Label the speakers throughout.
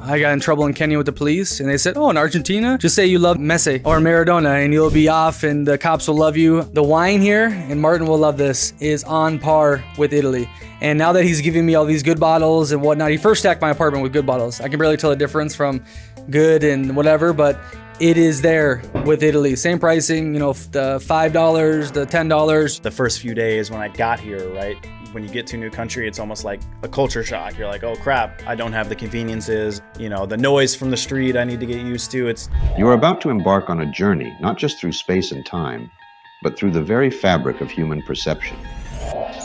Speaker 1: I got in trouble in Kenya with the police, and they said, oh, in Argentina, just say you love Messi or Maradona, and you'll be off, and the cops will love you. The wine here, and Martin will love this, is on par with Italy. And now that he's giving me all these good bottles and whatnot, he first stacked my apartment with good bottles. I can barely tell the difference from good and whatever, but it is there with Italy. Same pricing, the $5, the $10.
Speaker 2: The first few days when I got here, right? When you get to a new country, it's almost like a culture shock. You're like, oh crap, I don't have the conveniences, the noise from the street I need to get used to.
Speaker 3: You are about to embark on a journey, not just through space and time, but through the very fabric of human perception.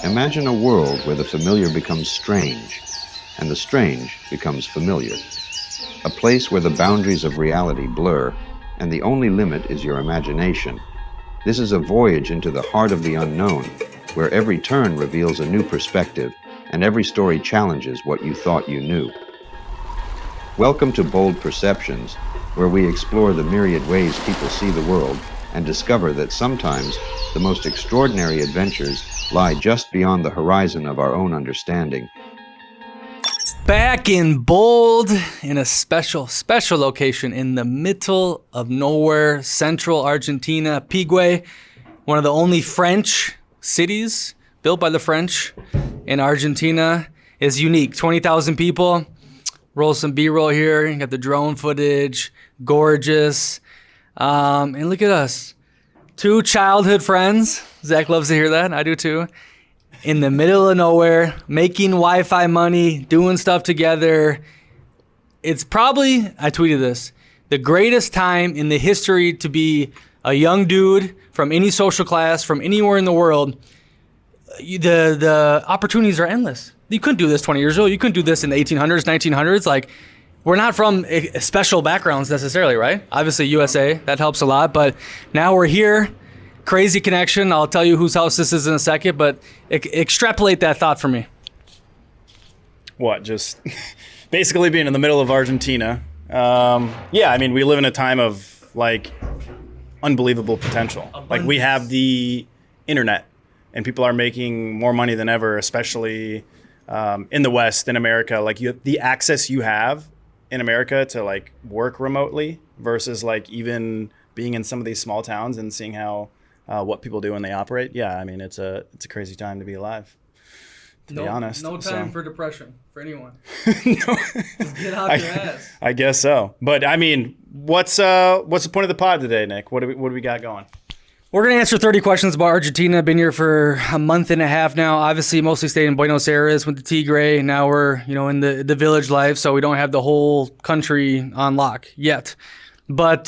Speaker 3: Imagine a world where the familiar becomes strange, and the strange becomes familiar. A place where the boundaries of reality blur, and the only limit is your imagination. This is a voyage into the heart of the unknown, where every turn reveals a new perspective, and every story challenges what you thought you knew. Welcome to Bold Perceptions, where we explore the myriad ways people see the world and discover that sometimes the most extraordinary adventures lie just beyond the horizon of our own understanding.
Speaker 1: Back in Bold, in a special location in the middle of nowhere, central Argentina, Pigu, one of the only French cities built by the French in Argentina. Is unique. 20,000 people. Roll some B-roll here. You got the drone footage. Gorgeous. And look at us. 2 childhood friends. Zach loves to hear that. I do too. In the middle of nowhere, making Wi-Fi money, doing stuff together. It's probably, I tweeted this, the greatest time in the history to be a young dude from any social class, from anywhere in the world. The opportunities are endless. You couldn't do this 20 years ago. You couldn't do this in the 1800s, 1900s. Like, we're not from special backgrounds necessarily, right? Obviously, USA, that helps a lot. But now we're here. Crazy connection. I'll tell you whose house this is in a second, but extrapolate that thought for me.
Speaker 2: What, just basically being in the middle of Argentina. Yeah, I mean, we live in a time of like unbelievable potential. Abundance. Like, we have the internet and people are making more money than ever, especially in the West, in America. Like, the access you have in America to like work remotely versus like even being in some of these small towns and seeing how what people do when they operate. Yeah, I mean, it's a crazy time to be alive, to be honest.
Speaker 1: No time for depression for anyone. No. Just get out your ass.
Speaker 2: I guess so. But I mean, what's the point of the pod today, Nick? What do we got going?
Speaker 1: We're going to answer 30 questions about Argentina. Been here for a month and a half now. Obviously, mostly stayed in Buenos Aires with the Tigre. Now we're, in the village life, so we don't have the whole country on lock yet. But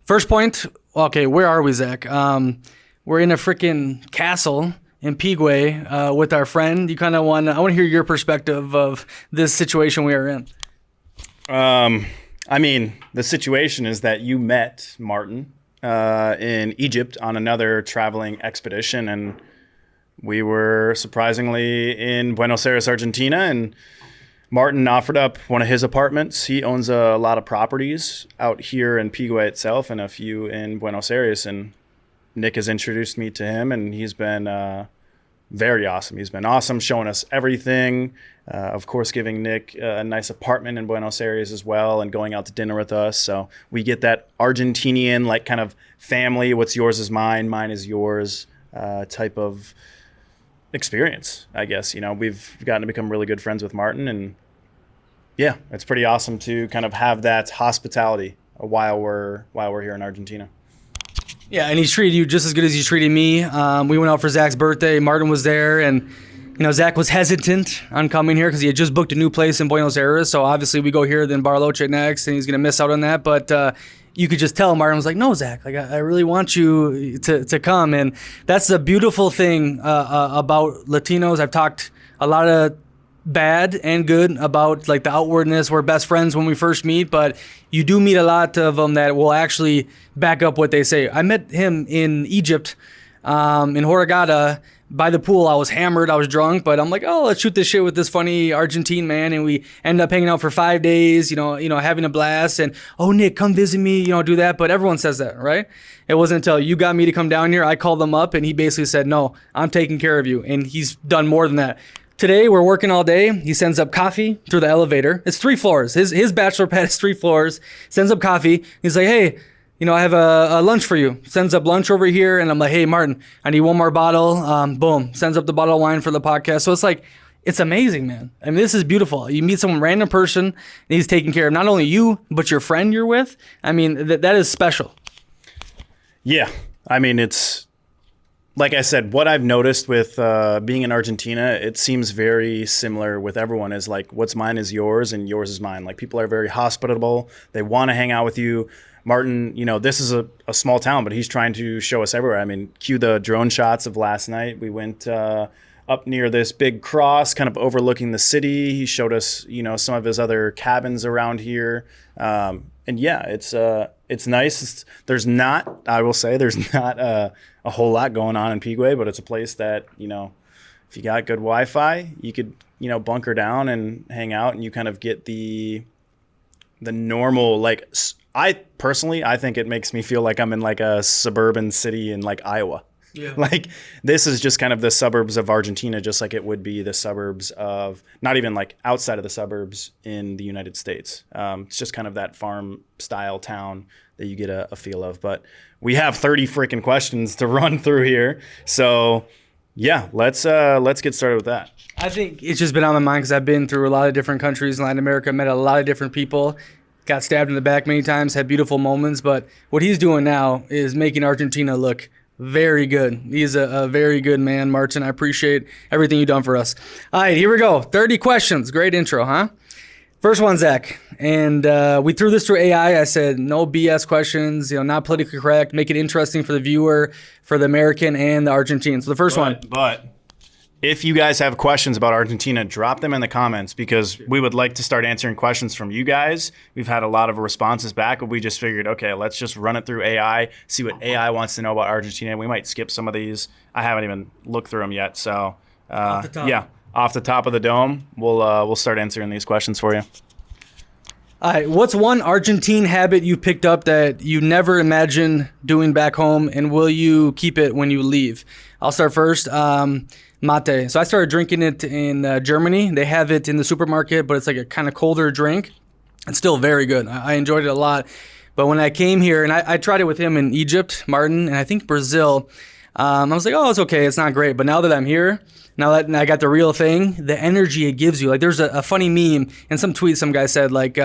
Speaker 1: first point, okay, where are we, Zach? We're in a freaking castle in Pigu with our friend. I want to hear your perspective of this situation we are in.
Speaker 2: I mean, the situation is that you met Martin in Egypt on another traveling expedition, and we were surprisingly in Buenos Aires, Argentina, and Martin offered up one of his apartments. He owns a lot of properties out here in Pigu itself and a few in Buenos Aires, and Nick has introduced me to him, and he's been very awesome. He's been awesome, showing us everything. Of course, giving Nick a nice apartment in Buenos Aires as well, and going out to dinner with us. So we get that Argentinian, like, kind of family, what's yours is mine, mine is yours type of experience, I guess. We've gotten to become really good friends with Martin, and yeah, it's pretty awesome to kind of have that hospitality while we're here in Argentina.
Speaker 1: Yeah, and he's treated you just as good as he's treated me. We went out for Zach's birthday. Martin was there, and Zach was hesitant on coming here because he had just booked a new place in Buenos Aires. So obviously we go here, then Bariloche next, and he's gonna miss out on that. But you could just tell Martin was like, "No, Zach, like I really want you to come." And that's the beautiful thing about Latinos. I've talked a lot of bad and good about like the outwardness. We're best friends when we first meet, but you do meet a lot of them that will actually back up what they say. I met him in Egypt, in Hurghada, by the pool. I was hammered, I was drunk, but I'm like, oh, let's shoot this shit with this funny Argentine man, and we ended up hanging out for 5 days, having a blast, and, oh, Nick, come visit me, do that, but everyone says that, right? It wasn't until you got me to come down here, I called them up, and he basically said, no, I'm taking care of you, and he's done more than that. today we're working all day. He sends up coffee through the elevator. It's 3 floors. His bachelor pad is 3 floors. Sends up coffee. He's like, hey, I have a lunch for you. Sends up lunch over here. And I'm like, hey, Martin, I need 1 more bottle. Boom. Sends up the bottle of wine for the podcast. So it's like, it's amazing, man. I mean, this is beautiful. You meet some random person and he's taking care of not only you, but your friend you're with. I mean, that is special.
Speaker 2: Yeah. I mean, it's like I said, what I've noticed with being in Argentina, it seems very similar with everyone is like, what's mine is yours and yours is mine. Like people are very hospitable. They want to hang out with you. Martin, this is a small town, but he's trying to show us everywhere. I mean, cue the drone shots of last night. We went up near this big cross, kind of overlooking the city. He showed us, some of his other cabins around here. And yeah, it's nice. There's not a whole lot going on in Pigu, but it's a place that, if you got good Wi-Fi, you could, bunker down and hang out, and you kind of get the normal, like, I think it makes me feel like I'm in like a suburban city in like Iowa. Yeah. Like this is just kind of the suburbs of Argentina, just like it would be the suburbs of, not even like outside of the suburbs in the United States. It's just kind of that farm style town that you get a feel of. But we have 30 freaking questions to run through here. So yeah, let's get started with that.
Speaker 1: I think it's just been on my mind because I've been through a lot of different countries in Latin America, met a lot of different people, got stabbed in the back many times, had beautiful moments. But what he's doing now is making Argentina look very good. He's a very good man, Martin. I appreciate everything you've done for us. All right, here we go. 30 questions. Great intro, huh? First one, Zach. And we threw this through AI. I said, no BS questions, not politically correct. Make it interesting for the viewer, for the American and the Argentine. So the first one.
Speaker 2: But if you guys have questions about Argentina, drop them in the comments because we would like to start answering questions from you guys. We've had a lot of responses back, but we just figured, okay, let's just run it through AI, see what AI wants to know about Argentina. We might skip some of these. I haven't even looked through them yet. So, off the top of the dome, we'll start answering these questions for you.
Speaker 1: All right, what's one Argentine habit you picked up that you never imagined doing back home, and will you keep it when you leave? I'll start first. Mate. So I started drinking it in Germany. They have it in the supermarket, but it's like a kind of colder drink. It's still very good. I enjoyed it a lot. But when I came here, and I tried it with him in Egypt, Martin, and I think Brazil, I was like, oh, it's okay. It's not great. But now that I'm here, now that I got the real thing, the energy it gives you. Like there's a funny meme and some tweet some guy said, like,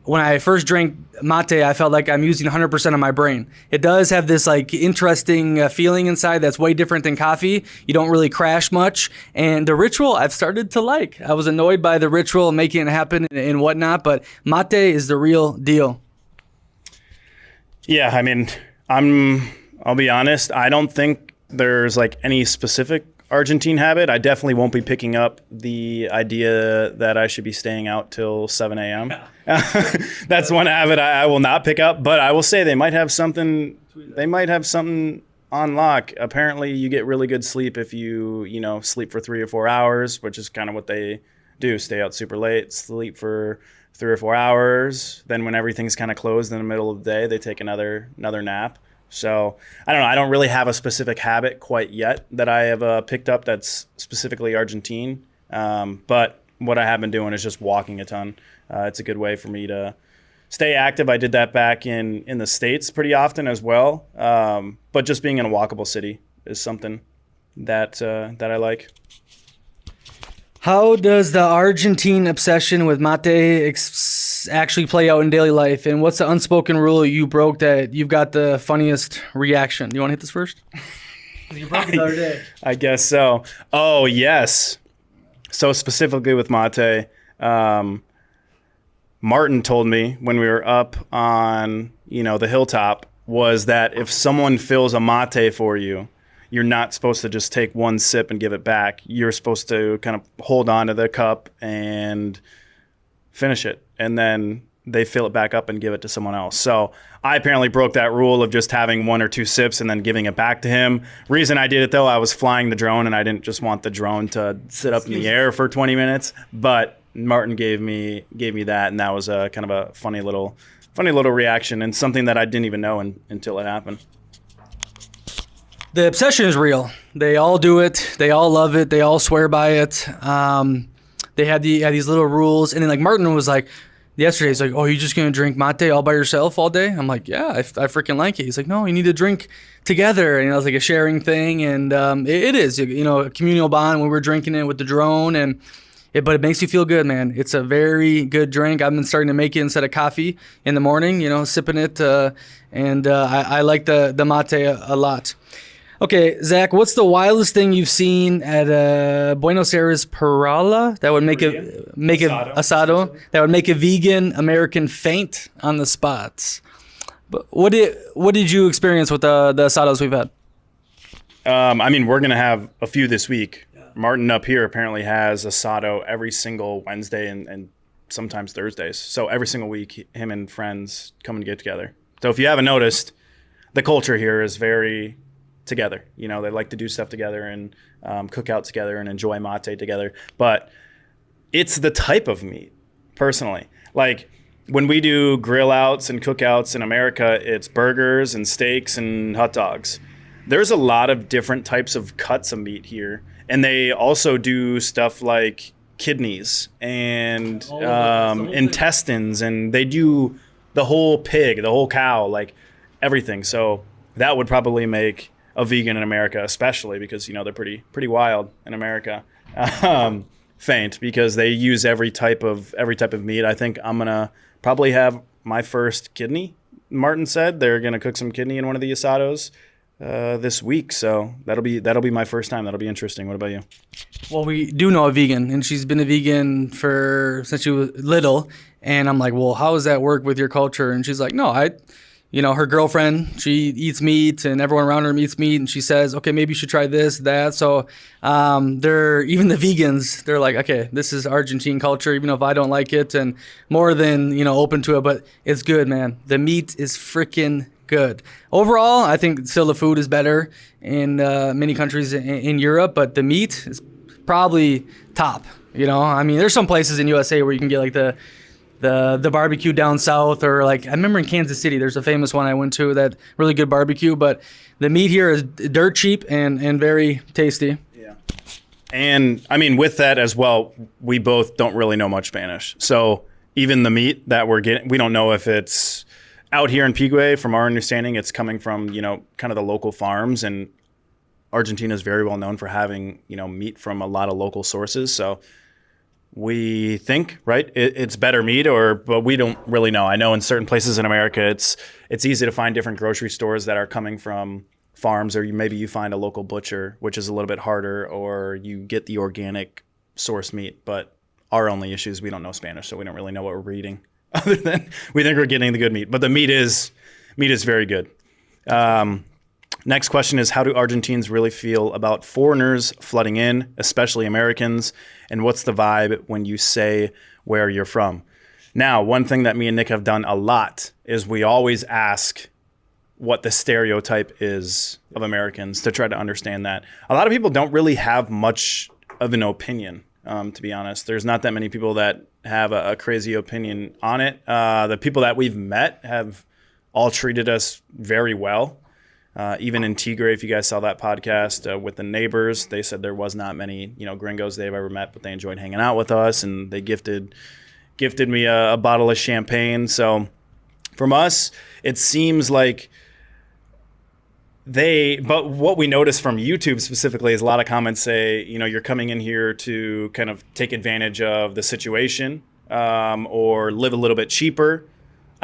Speaker 1: when I first drank mate, I felt like I'm using 100% of my brain. It does have this like interesting feeling inside that's way different than coffee. You don't really crash much. And the ritual I've started to like. I was annoyed by the ritual making it happen and whatnot, but mate is the real deal.
Speaker 2: Yeah, I mean, I'll be honest. I don't think there's like any specific Argentine habit. I definitely won't be picking up the idea that I should be staying out till 7 a.m. That's one habit I will not pick up, but I will say they might have something on lock. Apparently you get really good sleep if you sleep for 3 or 4 hours, which is kind of what they do. Stay out super late, sleep for 3 or 4 hours. Then when everything's kind of closed in the middle of the day, they take another nap. So I don't know. I don't really have a specific habit quite yet that I have picked up that's specifically Argentine. But what I have been doing is just walking a ton. It's a good way for me to stay active. I did that back in the States pretty often as well. But just being in a walkable city is something that I like.
Speaker 1: How does the Argentine obsession with mate actually play out in daily life? And what's the unspoken rule you broke that you've got the funniest reaction? You want to hit this first? You broke it the other day.
Speaker 2: I guess so. Oh, yes. So specifically with mate, Martin told me when we were up on, the hilltop was that if someone fills a mate for you, you're not supposed to just take one sip and give it back. You're supposed to kind of hold on to the cup and finish it. And then they fill it back up and give it to someone else. So I apparently broke that rule of just having 1 or 2 sips and then giving it back to him. Reason I did it, though, I was flying the drone and I didn't just want the drone to sit up in the air for 20 minutes. But Martin gave me that, and that was a kind of a funny little reaction and something that I didn't even know until it happened.
Speaker 1: The obsession is real. They all do it. They all love it. They all swear by it. They had these little rules. And then like Martin was like, yesterday, he's like, oh, you just going to drink mate all by yourself all day? I'm like, yeah, I freaking like it. He's like, no, you need to drink together. And it was like a sharing thing. And it is, you know, a communal bond when we're drinking it with the drone. But it makes you feel good, man. It's a very good drink. I've been starting to make it instead of coffee in the morning, you know, sipping it. I like the mate a lot. Okay, Zach, what's the wildest thing you've seen at Buenos Aires parrilla that would make asado that would make a vegan American faint on the spots? But what did you experience with the asados we've had?
Speaker 2: I mean, we're gonna have a few this week. Martin up here apparently has asado every single Wednesday and sometimes Thursdays. So every single week, him and friends come and get together. So if you haven't noticed, the culture here is very together. You know, they like to do stuff together and cook out together and enjoy mate together. But it's the type of meat, personally. Like when we do grill outs and cookouts in America, it's burgers and steaks and hot dogs. There's a lot of different types of cuts of meat here. And they also do stuff like kidneys and intestines, and they do the whole pig, the whole cow, like everything. So that would probably make a vegan in America, especially because, you know, they're pretty wild in America, faint because they use every type of meat. I think I'm gonna probably have my first kidney. Martin said they're gonna cook some kidney in one of the asados this week, so that'll be my first time. That'll be interesting. What about you?
Speaker 1: Well, we do know a vegan, and she's been a vegan since she was little. And I'm like, well, how does that work with your culture? And she's like, no, her girlfriend, she eats meat, and everyone around her eats meat, and she says, okay, maybe you should try this, that. So even the vegans, they're like, okay, this is Argentine culture, even if I don't like it, and more than, you know, open to it, but it's good, man. The meat is freaking good. Overall, I think still the food is better in many countries in Europe, but the meat is probably top. You know, I mean, there's some places in USA where you can get like the barbecue down south, or like I remember in Kansas City, there's a famous one I went to that really good barbecue, but the meat here is dirt cheap and very tasty.
Speaker 2: Yeah. And I mean, with that as well, we both don't really know much Spanish. So even the meat that we're getting, we don't know if it's out here in Pigu. From our understanding, it's coming from, you know, kind of the local farms, and Argentina is very well known for having, you know, meat from a lot of local sources. So we think, right, it's better meat, but we don't really know. I know in certain places in America, it's easy to find different grocery stores that are coming from farms, or maybe you find a local butcher, which is a little bit harder, or you get the organic source meat. But our only issue is we don't know Spanish, so we don't really know what we're eating. Other than we think we're getting the good meat, but the meat is very good. Next question is, how do Argentines really feel about foreigners flooding in, especially Americans? And what's the vibe when you say where you're from? Now, one thing that me and Nick have done a lot is we always ask what the stereotype is of Americans to try to understand that. A lot of people don't really have much of an opinion, to be honest. There's not that many people that have a crazy opinion on it. The people that we've met have all treated us very well. Even in Tigre, if you guys saw that podcast with the neighbors, they said there was not many, you know, gringos they've ever met, but they enjoyed hanging out with us, and they gifted me a bottle of champagne. So from us, it seems like but what we noticed from YouTube specifically is a lot of comments say, you know, you're coming in here to kind of take advantage of the situation, or live a little bit cheaper.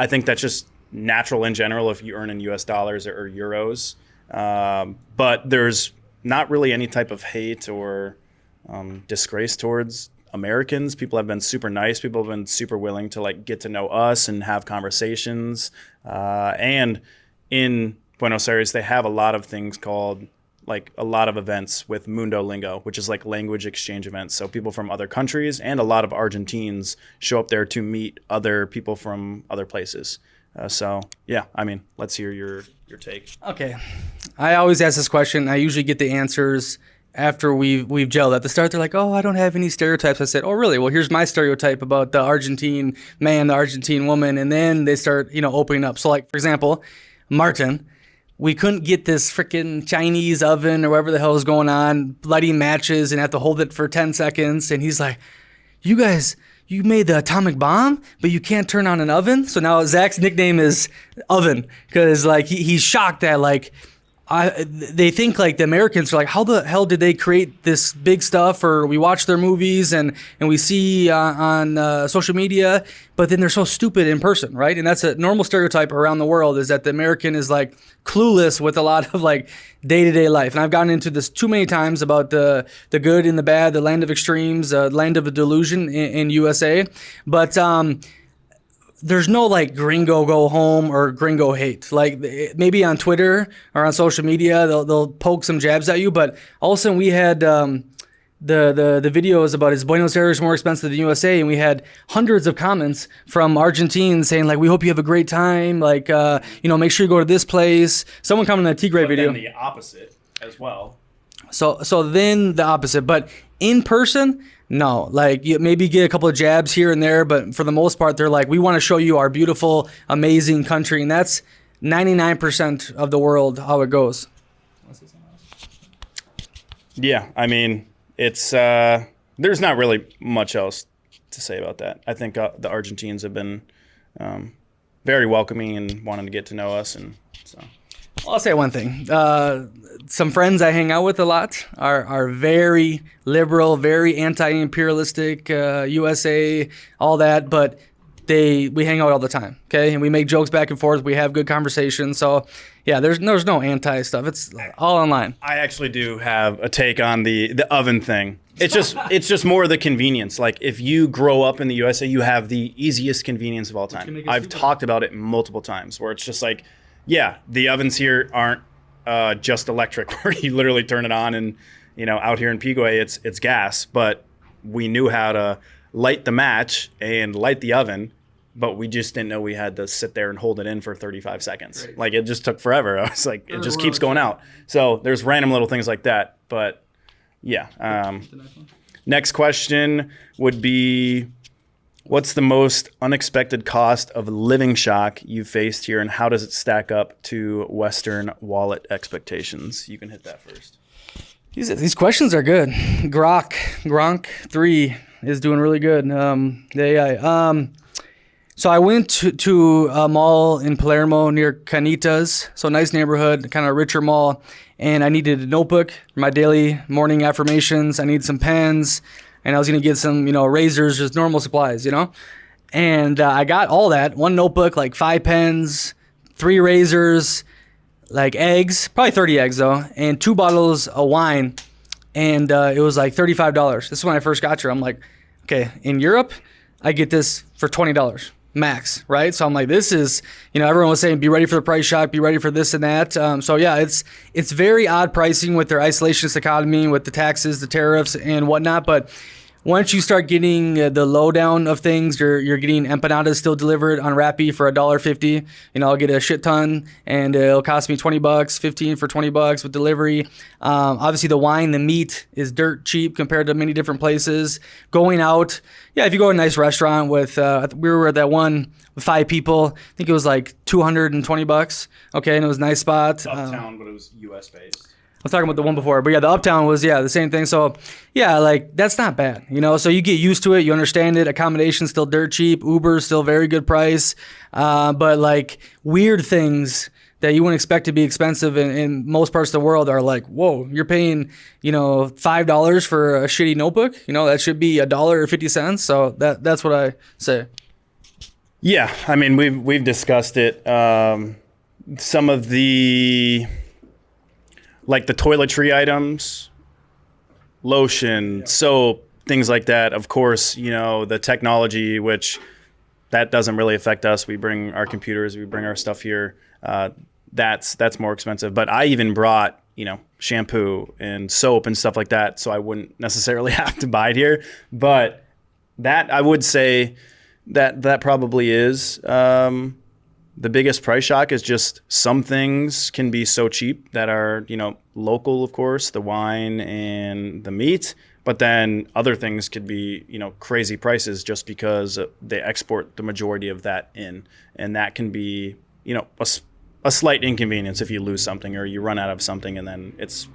Speaker 2: I think that's just natural in general if you earn in US dollars or euros. But there's not really any type of hate or disgrace towards Americans. People have been super nice. People have been super willing to like get to know us and have conversations. And in Buenos Aires, they have a lot of things called, like a lot of events with Mundo Lingo, which is like language exchange events. So people from other countries and a lot of Argentines show up there to meet other people from other places. So yeah, I mean, let's hear your take.
Speaker 1: Okay. I always ask this question. I usually get the answers after we've gelled. At the start, they're like, oh, I don't have any stereotypes. I said, oh, really? Well, here's my stereotype about the Argentine man, the Argentine woman. And then they start, you know, opening up. So like, for example, Martin, we couldn't get this freaking Chinese oven or whatever the hell was going on, lighting matches and have to hold it for 10 seconds. And he's like, you guys, you made the atomic bomb, but you can't turn on an oven? So now Zach's nickname is Oven, because like he's shocked that like, they think like the Americans are like, how the hell did they create this big stuff? Or we watch their movies and we see on social media, but then they're so stupid in person, right? And that's a normal stereotype around the world, is that the American is like clueless with a lot of like day-to-day life. And I've gotten into this too many times about the good and the bad, the land of extremes, land of a delusion in USA. But there's no like gringo go home or gringo hate. Like maybe on Twitter or on social media, they'll poke some jabs at you. But all of a sudden we had the videos about is Buenos Aires more expensive than USA, and we had hundreds of comments from Argentines saying like, we hope you have a great time. Like make sure you go to this place. Someone commented on the Tigre video.
Speaker 2: Then the opposite as well.
Speaker 1: So then the opposite, but in person, no. Like you maybe get a couple of jabs here and there, but for the most part, they're like, we want to show you our beautiful, amazing country, and that's 99% of the world how it goes.
Speaker 2: Yeah, I mean, it's there's not really much else to say about that. I think the Argentines have been very welcoming and wanting to get to know us, and so.
Speaker 1: I'll say one thing. Some friends I hang out with a lot are very liberal, very anti-imperialistic, USA, all that, but we hang out all the time, okay? And we make jokes back and forth. We have good conversations. So, yeah, there's no anti-stuff. It's all online.
Speaker 2: I actually do have a take on the oven thing. It's just more of the convenience. Like if you grow up in the USA, you have the easiest convenience of all time. I've talked about it multiple times where it's just like, yeah, the ovens here aren't just electric where you literally turn it on and, out here in Pigu, it's gas. But we knew how to light the match and light the oven, but we just didn't know we had to sit there and hold it in for 35 seconds. Right. Like it just took forever. I was like, it just keeps going out. So there's random little things like that. But yeah. Next question would be, what's the most unexpected cost of living shock you've faced here, and how does it stack up to Western wallet expectations? You can hit that first.
Speaker 1: These questions are good. Gronk 3 is doing really good. So I went to a mall in Palermo near Canitas, so nice neighborhood, kind of richer mall, and I needed a notebook for my daily morning affirmations. I need some pens. And I was going to get some, razors, just normal supplies, And I got all that. One notebook, like 5 pens, 3 razors, like eggs, probably 30 eggs though, and 2 bottles of wine. And it was like $35. This is when I first got here. I'm like, okay, in Europe, I get this for $20 max, right? So I'm like, this is, everyone was saying, be ready for the price shock, be ready for this and that. So yeah, it's very odd pricing with their isolationist economy, with the taxes, the tariffs and whatnot. But once you start getting the lowdown of things, you're getting empanadas still delivered on Rappi for $1.50. I'll get a shit ton, and it'll cost me $20, $15 for $20 with delivery. Obviously, the wine, the meat is dirt cheap compared to many different places. Going out, yeah, if you go to a nice restaurant with, we were at that one with 5 people. I think it was like $220. Okay, and it was a nice spot.
Speaker 2: Uptown, but it was U.S. based.
Speaker 1: I was talking about the one before, but yeah, the Uptown was, the same thing. So yeah, like that's not bad, so you get used to it, you understand it. Accommodation's still dirt cheap. Uber's still very good price. But like weird things that you wouldn't expect to be expensive in most parts of the world are like, whoa, you're paying, $5 for a shitty notebook. That should be $1.50. So that's what I say.
Speaker 2: Yeah. I mean, we've discussed it. Some of the, like the toiletry items, lotion, soap, things like that. Of course, the technology, which that doesn't really affect us. We bring our computers, we bring our stuff here. That's more expensive. But I even brought, shampoo and soap and stuff like that, so I wouldn't necessarily have to buy it here. But that, I would say that probably is the biggest price shock. Is just some things can be so cheap that are, local, of course, the wine and the meat, but then other things could be, crazy prices just because they export the majority of that in. And that can be, a slight inconvenience if you lose something or you run out of something, and then it's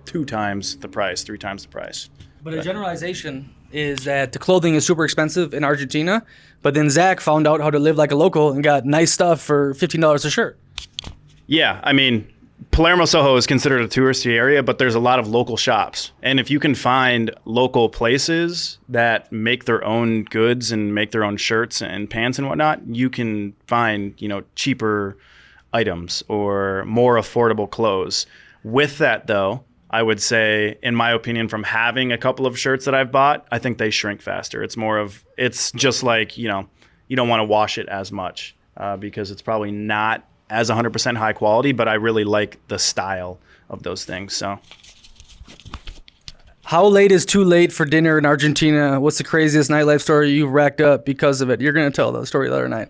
Speaker 2: 2 times the price, 3 times the price.
Speaker 1: But a generalization is that the clothing is super expensive in Argentina, but then Zach found out how to live like a local and got nice stuff for $15 a shirt.
Speaker 2: Yeah, I mean, Palermo Soho is considered a touristy area, but there's a lot of local shops. And if you can find local places that make their own goods and make their own shirts and pants and whatnot, you can find, cheaper items or more affordable clothes. With that, though, I would say, in my opinion, from having a couple of shirts that I've bought, I think they shrink faster. It's just like, you don't want to wash it as much because it's probably not as 100% high quality, but I really like the style of those things. So,
Speaker 1: how late is too late for dinner in Argentina? What's the craziest nightlife story you've racked up because of it? You're going to tell the story the other night.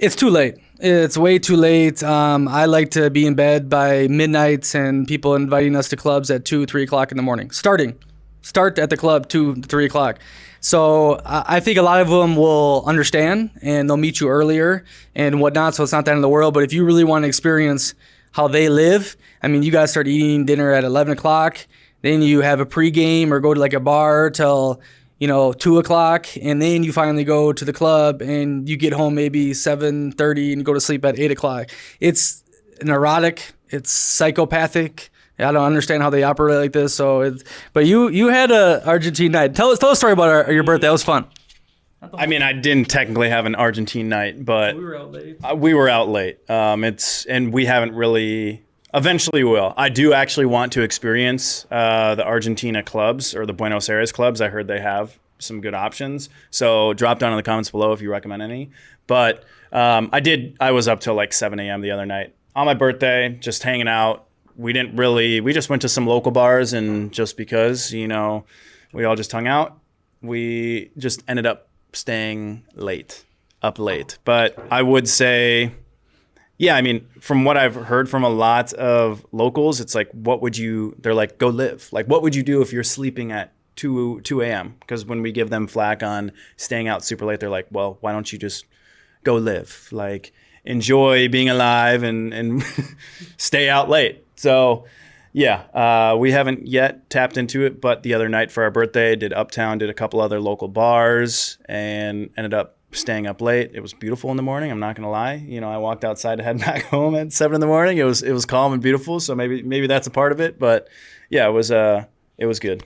Speaker 1: It's too late. It's way too late. I like to be in bed by midnight, and people inviting us to clubs at 2, 3 o'clock in the morning. Start at the club 2 to 3 o'clock. So I think a lot of them will understand, and they'll meet you earlier and whatnot. So it's not the end of the world. But if you really want to experience how they live, I mean, you guys start eating dinner at 11 o'clock. Then you have a pregame or go to like a bar till 2 o'clock, and then you finally go to the club and you get home maybe 7:30 and go to sleep at 8 o'clock. It's neurotic. It's psychopathic. I don't understand how they operate like this. But you had a Argentine night. Tell us a story about your birthday. That was fun.
Speaker 2: I mean, I didn't technically have an Argentine night, but
Speaker 1: we were out late.
Speaker 2: We were out late. And we haven't really. Eventually we will. I do actually want to experience the Argentina clubs or the Buenos Aires clubs. I heard they have some good options. So drop down in the comments below if you recommend any. But I was up till like 7 a.m. the other night on my birthday, just hanging out. We just went to some local bars, and just because, we all just hung out, we just ended up staying up late. But I would say, yeah, I mean, from what I've heard from a lot of locals, it's like, they're like, go live. Like, what would you do if you're sleeping at 2 a.m.? Because when we give them flack on staying out super late, they're like, well, why don't you just go live? Like, enjoy being alive and stay out late. So, yeah, we haven't yet tapped into it, but the other night for our birthday, did Uptown, did a couple other local bars, and ended up staying up late. It was beautiful in the morning. I'm not gonna lie. I walked outside to head back home at 7 in the morning. It was calm and beautiful. So maybe that's a part of it. But yeah, it was good.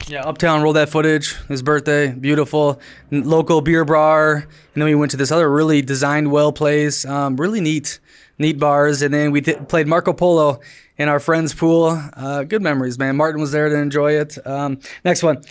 Speaker 1: Yeah, Uptown, roll that footage. His birthday, beautiful. Local beer bar, and then we went to this other really designed well place. Really neat bars, and then we played Marco Polo in our friend's pool. Good memories, man. Martin was there to enjoy it. Next one.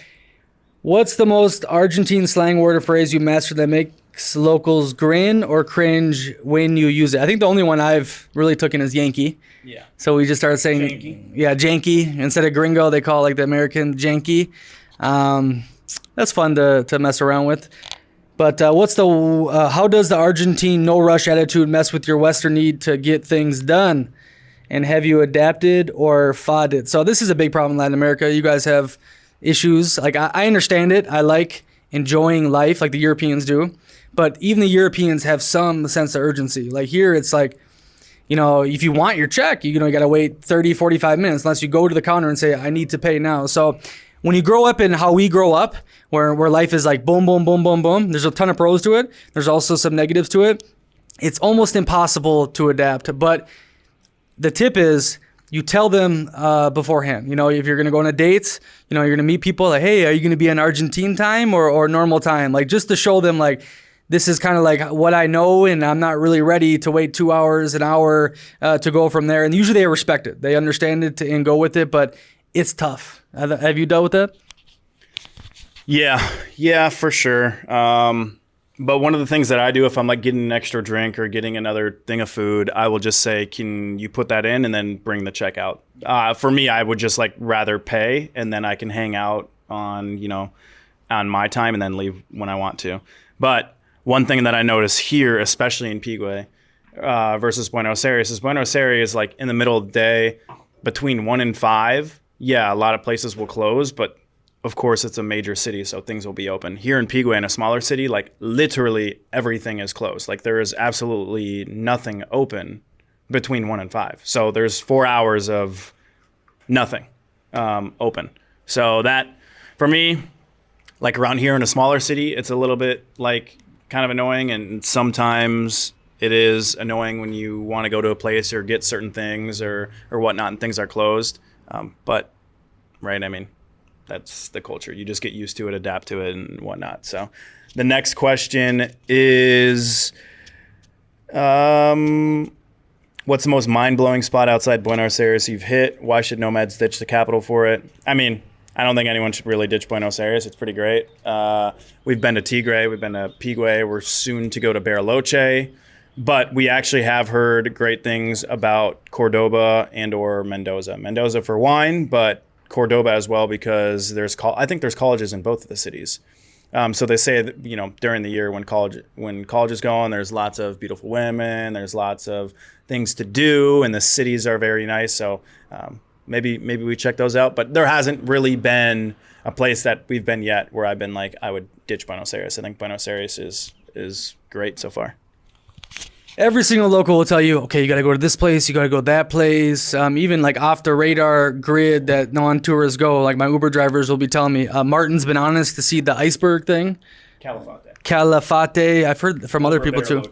Speaker 1: What's the most Argentine slang word or phrase you mastered that makes locals grin or cringe when you use it? I think the only one I've really taken is Yankee.
Speaker 2: Yeah.
Speaker 1: So we just started saying,
Speaker 2: Janky.
Speaker 1: Yeah, janky. Instead of gringo, they call like the American janky. That's fun to mess around with. But how does the Argentine no rush attitude mess with your Western need to get things done? And have you adapted or fought it? So this is a big problem in Latin America. You guys have issues. Like, I understand it. I like enjoying life like the Europeans do. But even the Europeans have some sense of urgency. Like here, it's like, if you want your check, you got to wait 30, 45 minutes unless you go to the counter and say, I need to pay now. So when you grow up in how we grow up, where life is like boom, boom, boom, boom, boom, there's a ton of pros to it. There's also some negatives to it. It's almost impossible to adapt. But the tip is you tell them beforehand. If you're going to go on a date, you're going to meet people like, hey, are you going to be on Argentine time or normal time? Like, just to show them, like, this is kind of like what I know, and I'm not really ready to wait 2 hours, an hour to go from there. And usually they respect it. They understand it and go with it, but it's tough. Have you dealt with that?
Speaker 2: Yeah, for sure. But one of the things that I do if I'm like getting an extra drink or getting another thing of food, I will just say, can you put that in and then bring the check out? For me, I would just like rather pay, and then I can hang out on my time and then leave when I want to. But one thing that I notice here, especially in Pigu versus Buenos Aires, is Buenos Aires, like in the middle of the day between 1 and 5. Yeah, a lot of places will close, but of course, it's a major city, so things will be open. Here in Pigu, in a smaller city, like literally everything is closed. Like there is absolutely nothing open between 1 and 5. So there's 4 hours of nothing open. So that, for me, like around here in a smaller city, it's a little bit like kind of annoying, and sometimes it is annoying when you want to go to a place or get certain things or whatnot and things are closed. But, right, I mean, that's the culture. You just get used to it, adapt to it, and whatnot. So the next question is, what's the most mind-blowing spot outside Buenos Aires you've hit? Why should nomads ditch the capital for it? I mean, I don't think anyone should really ditch Buenos Aires. It's pretty great. We've been to Tigre. We've been to Pigu. We're soon to go to Bariloche. But we actually have heard great things about Cordoba and or Mendoza. Mendoza for wine, but Cordoba as well, because I think there's colleges in both of the cities. So they say that, you know, during the year when college is going, there's lots of beautiful women, there's lots of things to do, and the cities are very nice. So maybe we check those out. But there hasn't really been a place that we've been yet where I've been like, I would ditch Buenos Aires. I think Buenos Aires is great so far.
Speaker 1: Every single local will tell you, okay, you got to go to this place, you got to go to that place. Even like off the radar grid that non-tourists go, like my Uber drivers will be telling me, Martin's been honest to see the iceberg thing. Calafate. I've heard from other people too.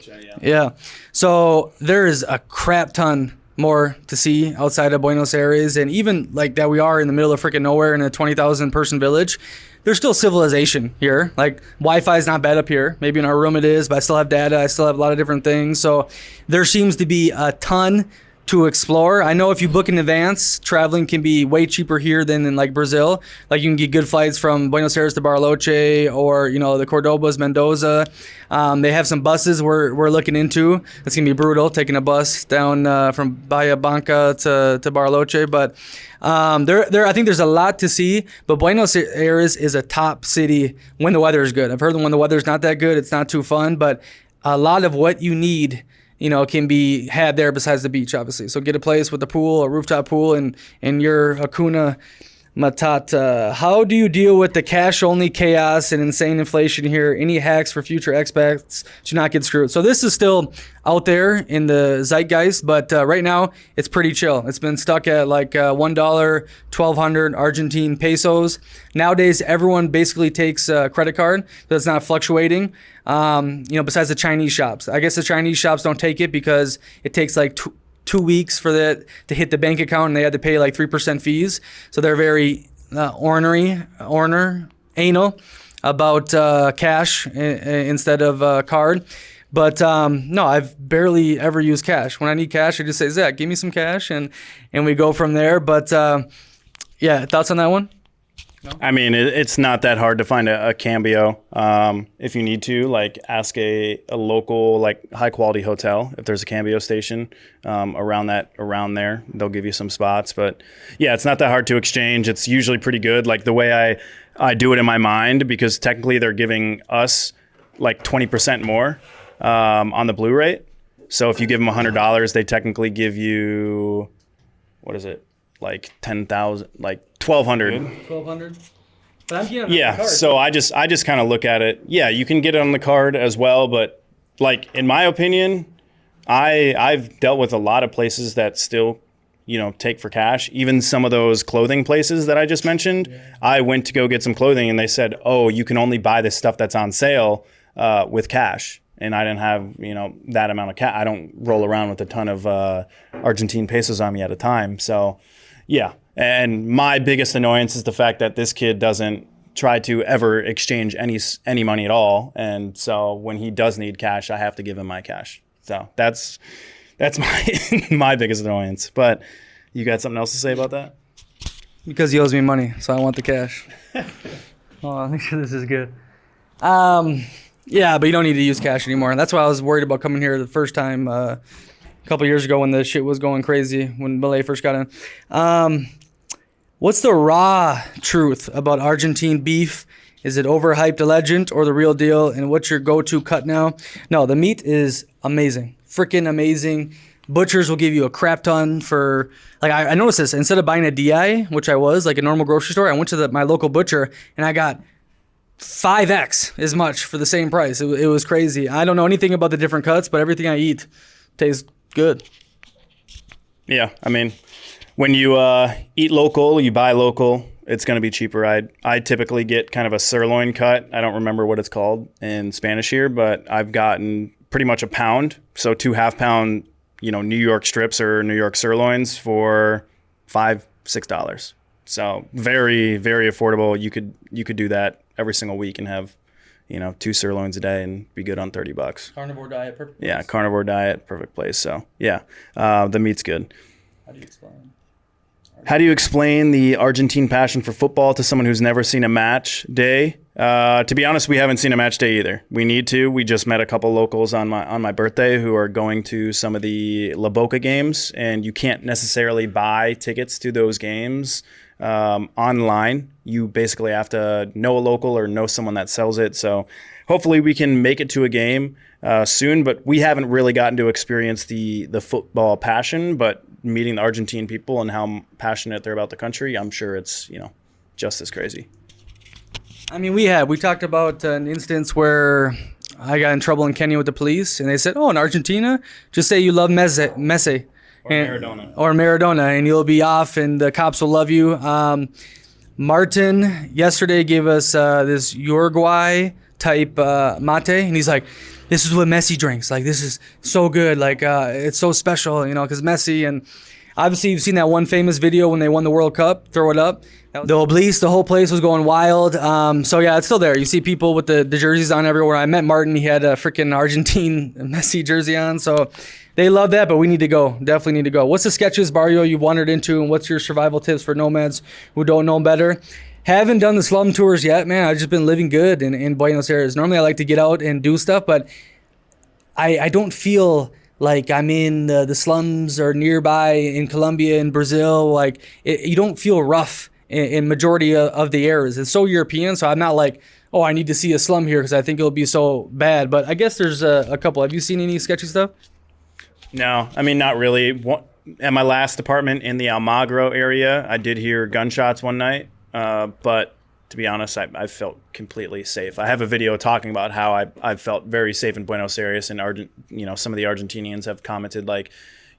Speaker 1: Yeah. So there is a crap ton more to see outside of Buenos Aires, and even like that we are in the middle of freaking nowhere in a 20,000 person village. There's still civilization here. Like Wi-Fi is not bad up here. Maybe in our room it is, but I still have data. I still have a lot of different things. So there seems to be a ton to explore. I know if you book in advance, traveling can be way cheaper here than in like Brazil. Like you can get good flights from Buenos Aires to Bariloche, or, you know, the Cordobas, Mendoza. They have some buses we're looking into. It's gonna be brutal taking a bus down from Bahia Blanca to Bariloche, but I think there's a lot to see. But Buenos Aires is a top city when the weather is good. I've heard that when the weather's not that good, it's not too fun, but a lot of what you need, you know, can be had there besides the beach, obviously. So get a place with a pool, a rooftop pool, and your Hakuna Matata. How do you deal with the cash-only chaos and insane inflation here? Any hacks for future expats to not get screwed? So this is still out there in the zeitgeist, but right now it's pretty chill. It's been stuck at like $1, 1,200 Argentine pesos. Nowadays, everyone basically takes a credit card that's not fluctuating. You know, besides the Chinese shops. I guess the Chinese shops don't take it because it takes like two weeks for that to hit the bank account, and they had to pay like 3% fees. So they're very anal about cash instead of card. But no, I've barely ever used cash. When I need cash, I just say, Zach, give me some cash, and we go from there. But yeah, thoughts on that one? No?
Speaker 2: I mean, it's not that hard to find a cambio. If you need to, like, ask a local, like, high quality hotel if there's a cambio station around there. They'll give you some spots. But yeah, it's not that hard to exchange. It's usually pretty good. Like the way I do it in my mind, because technically they're giving us like 20% more on the blue rate. So if you give them $100, they technically give you, what is it? Like 10,000, like 1,200.
Speaker 1: 1,200. But I'm getting
Speaker 2: yeah.
Speaker 1: card.
Speaker 2: So I just kind of look at it. Yeah, you can get it on the card as well, but like in my opinion, I've dealt with a lot of places that still, you know, take for cash. Even some of those clothing places that I just mentioned. Yeah. I went to go get some clothing, and they said, "Oh, you can only buy this stuff that's on sale with cash." And I didn't have, you know, that amount of cash. I don't roll around with a ton of Argentine pesos on me at a time. So. Yeah, and my biggest annoyance is the fact that this kid doesn't try to ever exchange any money at all, and so when he does need cash, I have to give him my cash. So that's my my biggest annoyance. But you got something else to say about that?
Speaker 1: Because he owes me money, so I want the cash. Oh, I think this is good. Yeah, but you don't need to use cash anymore. That's why I was worried about coming here the first time. A couple years ago when the shit was going crazy, when Malay first got in. What's the raw truth about Argentine beef? Is it overhyped, a legend, or the real deal? And what's your go-to cut now? No, the meat is amazing. Freaking amazing. Butchers will give you a crap ton for, like, I noticed this. Instead of buying a DI, which I was, like a normal grocery store, I went to my local butcher and I got 5x as much for the same price. It was crazy. I don't know anything about the different cuts, but everything I eat tastes good.
Speaker 2: Yeah, I mean, when you eat local, you buy local, it's going to be cheaper. I typically get kind of a sirloin cut. I don't remember what it's called in Spanish here, but I've gotten pretty much a pound. So 2 half-pound, New York strips or New York sirloins for $5-6. So very, very affordable. You could do that every single week and have 2 sirloins a day and be good on $30.
Speaker 1: Carnivore diet, perfect place.
Speaker 2: Yeah, carnivore diet, perfect place. So yeah, the meat's good. How do you explain the Argentine passion for football to someone who's never seen a match day? To be honest, we haven't seen a match day either. We need to. We just met a couple locals on my birthday who are going to some of the La Boca games, and you can't necessarily buy tickets to those games online. You basically have to know a local or know someone that sells it. So hopefully we can make it to a game soon, but we haven't really gotten to experience the football passion. But meeting the Argentine people and how passionate they're about the country, I'm sure it's just as crazy.
Speaker 1: I mean, we talked about an instance where I got in trouble in Kenya with the police, and they said, "Oh, in Argentina, just say you love Messi." Or Maradona, and you'll be off, and the cops will love you. Martin yesterday gave us this Uruguay type mate, and he's like, "This is what Messi drinks. Like, this is so good. Like, it's so special, because Messi." And obviously, you've seen that one famous video when they won the World Cup. Throw it up. The Obelisk, the whole place was going wild. So yeah, it's still there. You see people with the jerseys on everywhere. I met Martin. He had a freaking Argentine Messi jersey on. So they love that, but we need to go. Definitely need to go. What's the sketchiest barrio you've wandered into, and what's your survival tips for nomads who don't know better? Haven't done the slum tours yet, man. I've just been living good in Buenos Aires. Normally, I like to get out and do stuff, but I don't feel like I'm in the slums or nearby in Colombia and Brazil. Like, you don't feel rough in majority of the areas. It's so European, so I'm not like, oh, I need to see a slum here because I think it'll be so bad. But I guess there's a couple. Have you seen any sketchy stuff?
Speaker 2: No, I mean, not really. At my last apartment in the Almagro area, I did hear gunshots one night, but to be honest, I felt completely safe. I have a video talking about how I felt very safe in Buenos Aires, and some of the Argentinians have commented like,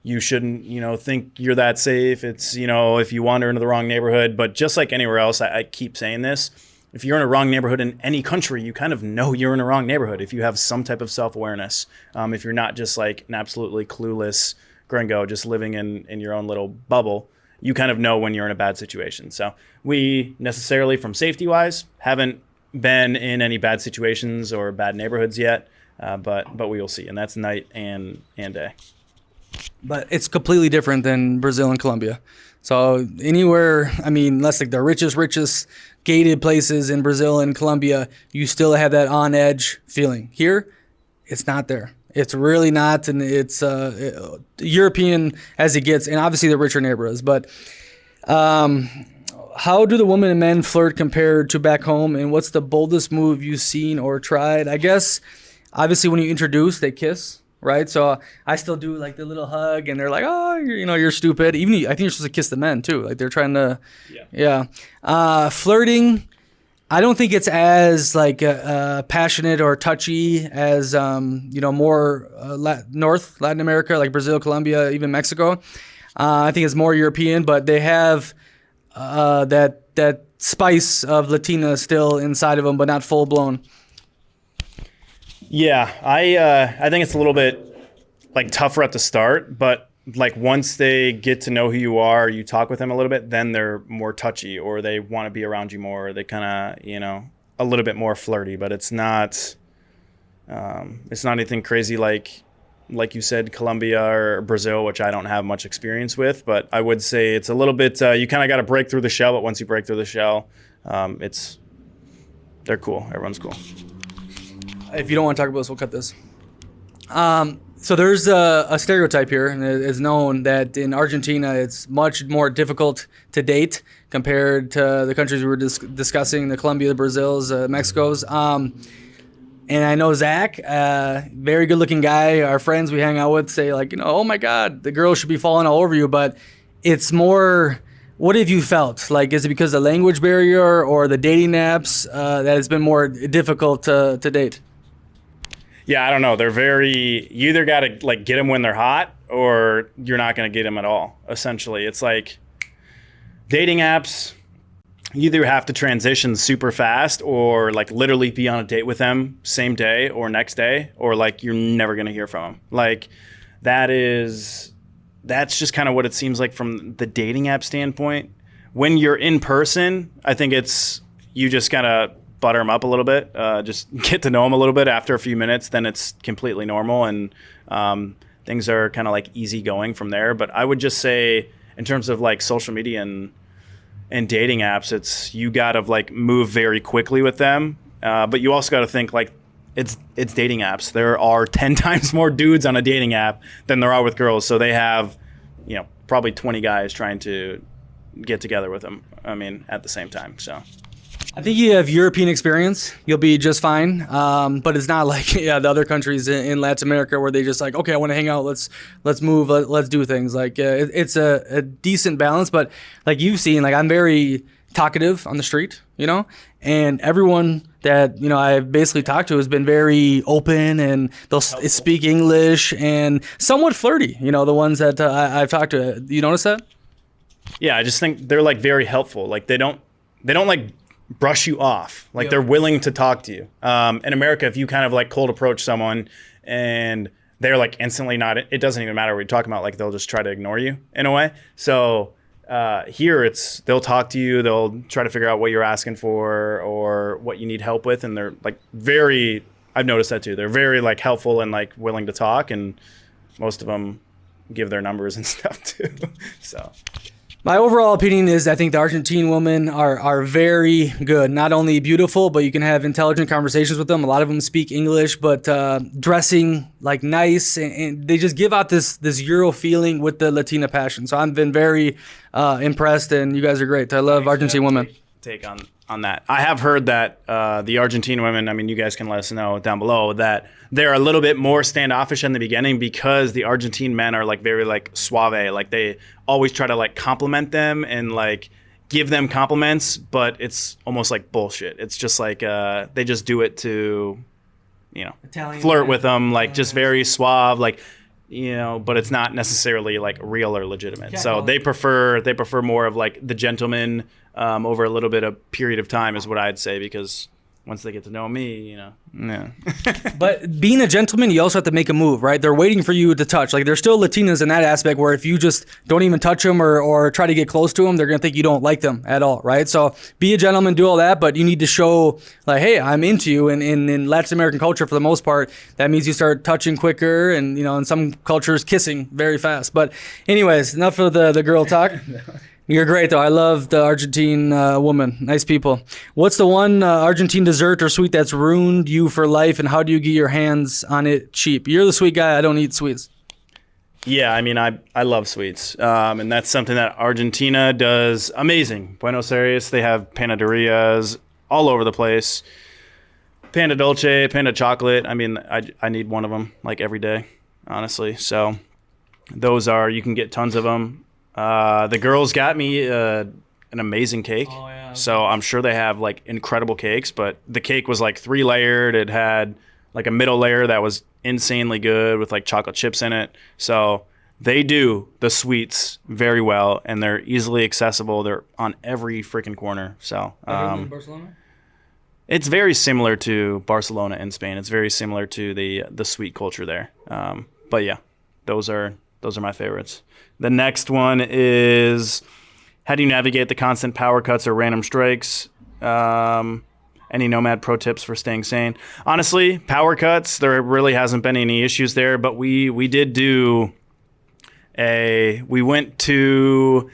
Speaker 2: you shouldn't, think you're that safe. It's, if you wander into the wrong neighborhood. But just like anywhere else, I keep saying this, if you're in a wrong neighborhood in any country, you kind of know you're in a wrong neighborhood if you have some type of self-awareness. If you're not just like an absolutely clueless gringo just living in your own little bubble, you kind of know when you're in a bad situation. So we necessarily, from safety-wise, haven't been in any bad situations or bad neighborhoods yet, but we will see. And that's night and day.
Speaker 1: But it's completely different than Brazil and Colombia. So anywhere, I mean, unless like the richest gated places in Brazil and Colombia, you still have that on edge feeling. Here, it's not there. It's really not, and it's European as it gets, and obviously the richer neighborhoods. But how do the women and men flirt compared to back home, and what's the boldest move you've seen or tried? I guess, obviously, when you introduce, they kiss. Right, so I still do like the little hug, and they're like, "Oh, you're stupid." Even I think you're supposed to kiss the men too. Like they're trying to, yeah. Flirting, I don't think it's as like passionate or touchy as more North Latin America, like Brazil, Colombia, even Mexico. I think it's more European, but they have that spice of Latina still inside of them, but not full blown.
Speaker 2: Yeah, I think it's a little bit like tougher at the start, but like once they get to know who you are, you talk with them a little bit, then they're more touchy, or they want to be around you more, or they kind of, a little bit more flirty, but it's not anything crazy like you said, Colombia or Brazil, which I don't have much experience with, but I would say it's a little bit, you kind of got to break through the shell, but once you break through the shell, they're cool. Everyone's cool.
Speaker 1: If you don't want to talk about this, we'll cut this. So there's a stereotype here, and it's known that in Argentina, it's much more difficult to date compared to the countries we were discussing, the Colombia, the Brazils, Mexico's. And And I know Zach, very good looking guy. Our friends we hang out with say like, oh my God, the girls should be falling all over you. But it's more, what have you felt? Like, is it because of the language barrier or the dating apps that has been more difficult to date?
Speaker 2: Yeah, I don't know. They're very, you either got to like get them when they're hot or you're not going to get them at all. Essentially, it's like dating apps, you either have to transition super fast or like literally be on a date with them same day or next day, or like you're never going to hear from them. Like that's just kind of what it seems like from the dating app standpoint. When you're in person, I think you just gotta butter them up a little bit, just get to know them a little bit. After a few minutes, then it's completely normal, and things are kind of like easy going from there. But I would just say, in terms of like social media and dating apps, it's you gotta like move very quickly with them, but you also gotta think like it's dating apps. There are 10 times more dudes on a dating app than there are with girls, so they have probably 20 guys trying to get together with them. I mean, at the same time. So
Speaker 1: I think you have European experience. You'll be just fine. But it's not like the other countries in Latin America where they just like, okay, I want to hang out. Let's move. Let's do things. Like it's a decent balance. But like you've seen, like I'm very talkative on the street, and everyone that I've basically talked to has been very open, and they'll speak English and somewhat flirty. The ones that I've talked to. You notice that?
Speaker 2: Yeah, I just think they're like very helpful. Like they don't like brush you off. Like they're willing to talk to you. In America, if you kind of like cold approach someone and they're like instantly not, it doesn't even matter what you're talking about. Like they'll just try to ignore you in a way. So here they'll talk to you. They'll try to figure out what you're asking for or what you need help with. And they're like I've noticed that too. They're very like helpful and like willing to talk. And most of them give their numbers and stuff too. So
Speaker 1: my overall opinion is I think the Argentine women are very good. Not only beautiful, but you can have intelligent conversations with them. A lot of them speak English, but dressing like nice, and they just give out this Euro feeling with the Latina passion. So I've been very impressed, and you guys are great. I love Argentine women.
Speaker 2: Take on that. I have heard that the Argentine women, I mean, you guys can let us know down below, that they're a little bit more standoffish in the beginning because the Argentine men are like very like suave. Like they always try to like compliment them and like give them compliments, but it's almost like bullshit. It's just like they just do it to, Italian flirt with them, like just very suave, like, but it's not necessarily like real or legitimate. So they prefer more of like the gentleman over a little bit of period of time is what I'd say, because once they get to know me, yeah.
Speaker 1: But being a gentleman, you also have to make a move, right? They're waiting for you to touch. Like, there's still Latinas in that aspect where if you just don't even touch them or try to get close to them, they're going to think you don't like them at all, right? So be a gentleman, do all that, but you need to show, like, hey, I'm into you. And in Latin American culture, for the most part, that means you start touching quicker and, in some cultures, kissing very fast. But anyways, enough of the girl talk. You're great, though. I love the Argentine woman. Nice people. What's the one Argentine dessert or sweet that's ruined you for life, and how do you get your hands on it cheap? You're the sweet guy. I don't eat sweets.
Speaker 2: Yeah, I mean, I love sweets, and that's something that Argentina does amazing. Buenos Aires, they have panaderias all over the place. Panda Dolce, Panda Chocolate. I mean, I need one of them like every day, honestly. So you can get tons of them. The girls got me an amazing cake. Oh, yeah. So I'm sure they have like incredible cakes, but the cake was like 3-layered. It had like a middle layer that was insanely good with like chocolate chips in it. So they do the sweets very well, and they're easily accessible. They're on every freaking corner. So
Speaker 1: Barcelona?
Speaker 2: It's very similar to Barcelona in Spain. It's very similar to the sweet culture there. But yeah, those are my favorites. The next one is, how do you navigate the constant power cuts or random strikes? Any Nomad pro tips for staying sane? Honestly, power cuts, there really hasn't been any issues there, but we did do we went to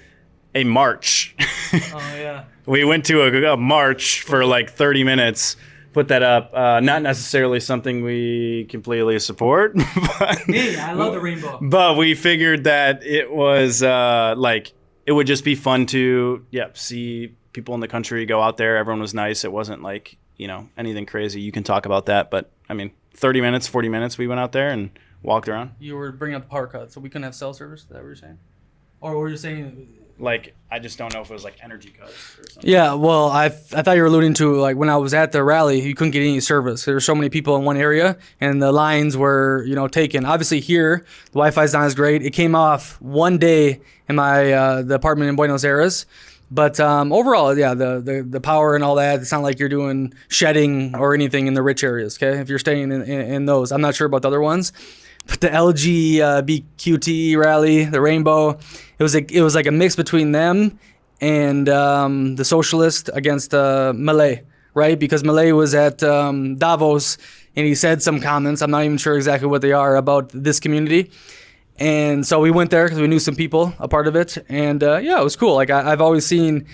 Speaker 2: a march.
Speaker 1: Oh, yeah.
Speaker 2: We went to a march for like 30 minutes. Put that up. Not necessarily something we completely support. But,
Speaker 1: me, I love the rainbow.
Speaker 2: But we figured that it was it would just be fun to see people in the country go out there. Everyone was nice. It wasn't like anything crazy. You can talk about that, but I mean, 30 minutes, 40 minutes, we went out there and walked around.
Speaker 1: You were bringing up the power cut, so we couldn't have cell service. Is that what you're saying? Or were you saying?
Speaker 2: Like, I just don't know if it was like energy cuts or something.
Speaker 1: Yeah, well, I thought you were alluding to like when I was at the rally, you couldn't get any service. There were so many people in one area, and the lines were, taken. Obviously, here the Wi-Fi's not as great. It came off one day in my the apartment in Buenos Aires, but overall, yeah, the power and all that. It's not like you're doing shedding or anything in the rich areas. Okay, if you're staying in those, I'm not sure about the other ones. But the LGBTQT rally, the rainbow, it was like a mix between them and the socialist against Malay, right? Because Malay was at Davos and he said some comments, I'm not even sure exactly what they are, about this community. And so we went there because we knew some people a part of it. And yeah, it was cool. Like I've always seen